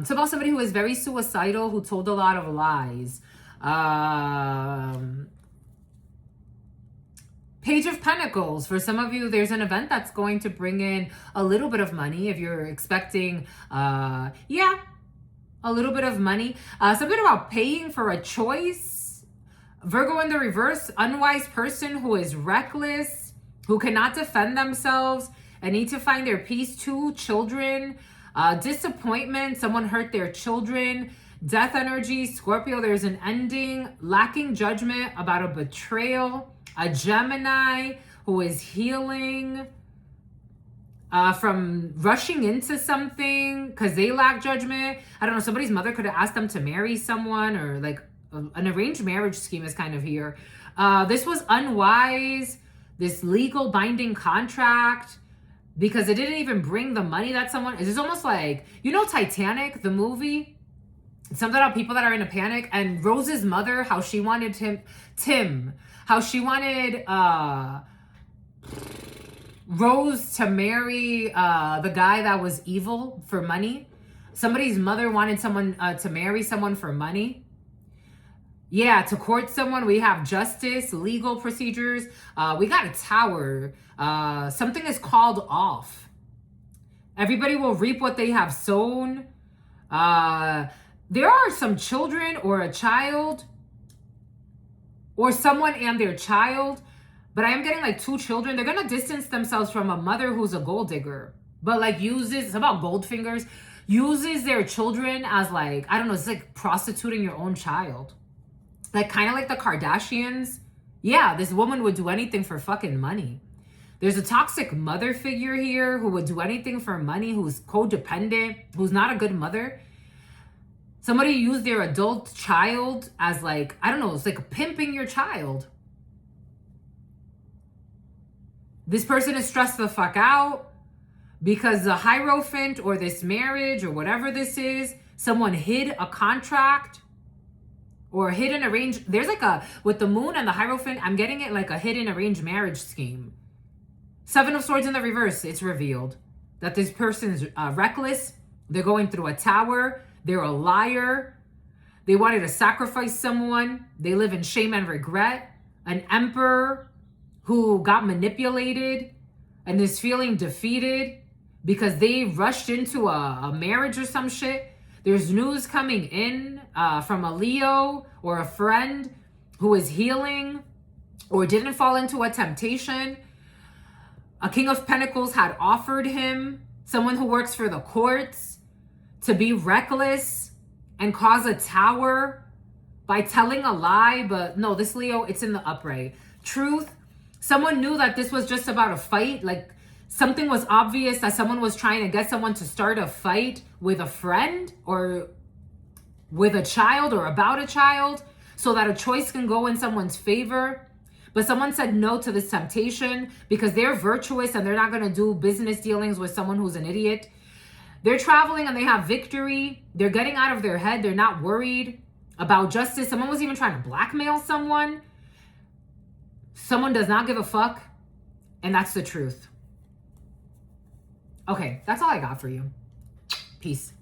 It's about somebody who is very suicidal, who told a lot of lies. Page of Pentacles. For some of you, there's an event that's going to bring in a little bit of money. If you're expecting, a little bit of money. Something about paying for a choice. Virgo in the reverse, unwise person who is reckless, who cannot defend themselves and need to find their peace. 2 children. Disappointment, someone hurt their children. Death energy, Scorpio, there's an ending. Lacking judgment, about a betrayal. A Gemini who is healing from rushing into something because they lack judgment. I don't know, somebody's mother could have asked them to marry someone, or like an arranged marriage scheme is kind of here. This was unwise, this legal binding contract, because it didn't even bring the money that someone, it's almost like, you know, Titanic, the movie? something about people that are in a panic. And Rose's mother, how she wanted how she wanted Rose to marry the guy that was evil for money. Somebody's mother wanted someone to marry someone for money. Yeah, to court someone, we have justice, legal procedures. We got a tower. Something is called off. Everybody will reap what they have sown. There are some children or a child or someone and their child, but I am getting like 2 children. They're going to distance themselves from a mother who's a gold digger, but like it's about gold fingers, uses their children as like, I don't know, it's like prostituting your own child. Like kind of like the Kardashians. Yeah, this woman would do anything for fucking money. There's a toxic mother figure here who would do anything for money, who's codependent, who's not a good mother. Somebody used their adult child as like, I don't know, it's like pimping your child. This person is stressed the fuck out because the Hierophant or this marriage or whatever this is, someone hid a contract or hidden arranged. There's like with the moon and the Hierophant, I'm getting it like a hidden arranged marriage scheme. 7 of Swords in the reverse, it's revealed that this person's reckless. They're going through a tower. They're a liar. They wanted to sacrifice someone. They live in shame and regret. An emperor who got manipulated and is feeling defeated because they rushed into a marriage or some shit. There's news coming in from a Leo or a friend who is healing or didn't fall into a temptation. A King of Pentacles had offered him, someone who works for the courts, to be reckless and cause a tower by telling a lie. But no, this Leo, it's in the upright. Truth, someone knew that this was just about a fight. Like something was obvious that someone was trying to get someone to start a fight with a friend or with a child or about a child so that a choice can go in someone's favor. But someone said no to this temptation because they're virtuous and they're not going to do business dealings with someone who's an idiot. They're traveling and they have victory. They're getting out of their head. They're not worried about justice. Someone was even trying to blackmail someone. Someone does not give a fuck. And that's the truth. Okay, that's all I got for you. Peace.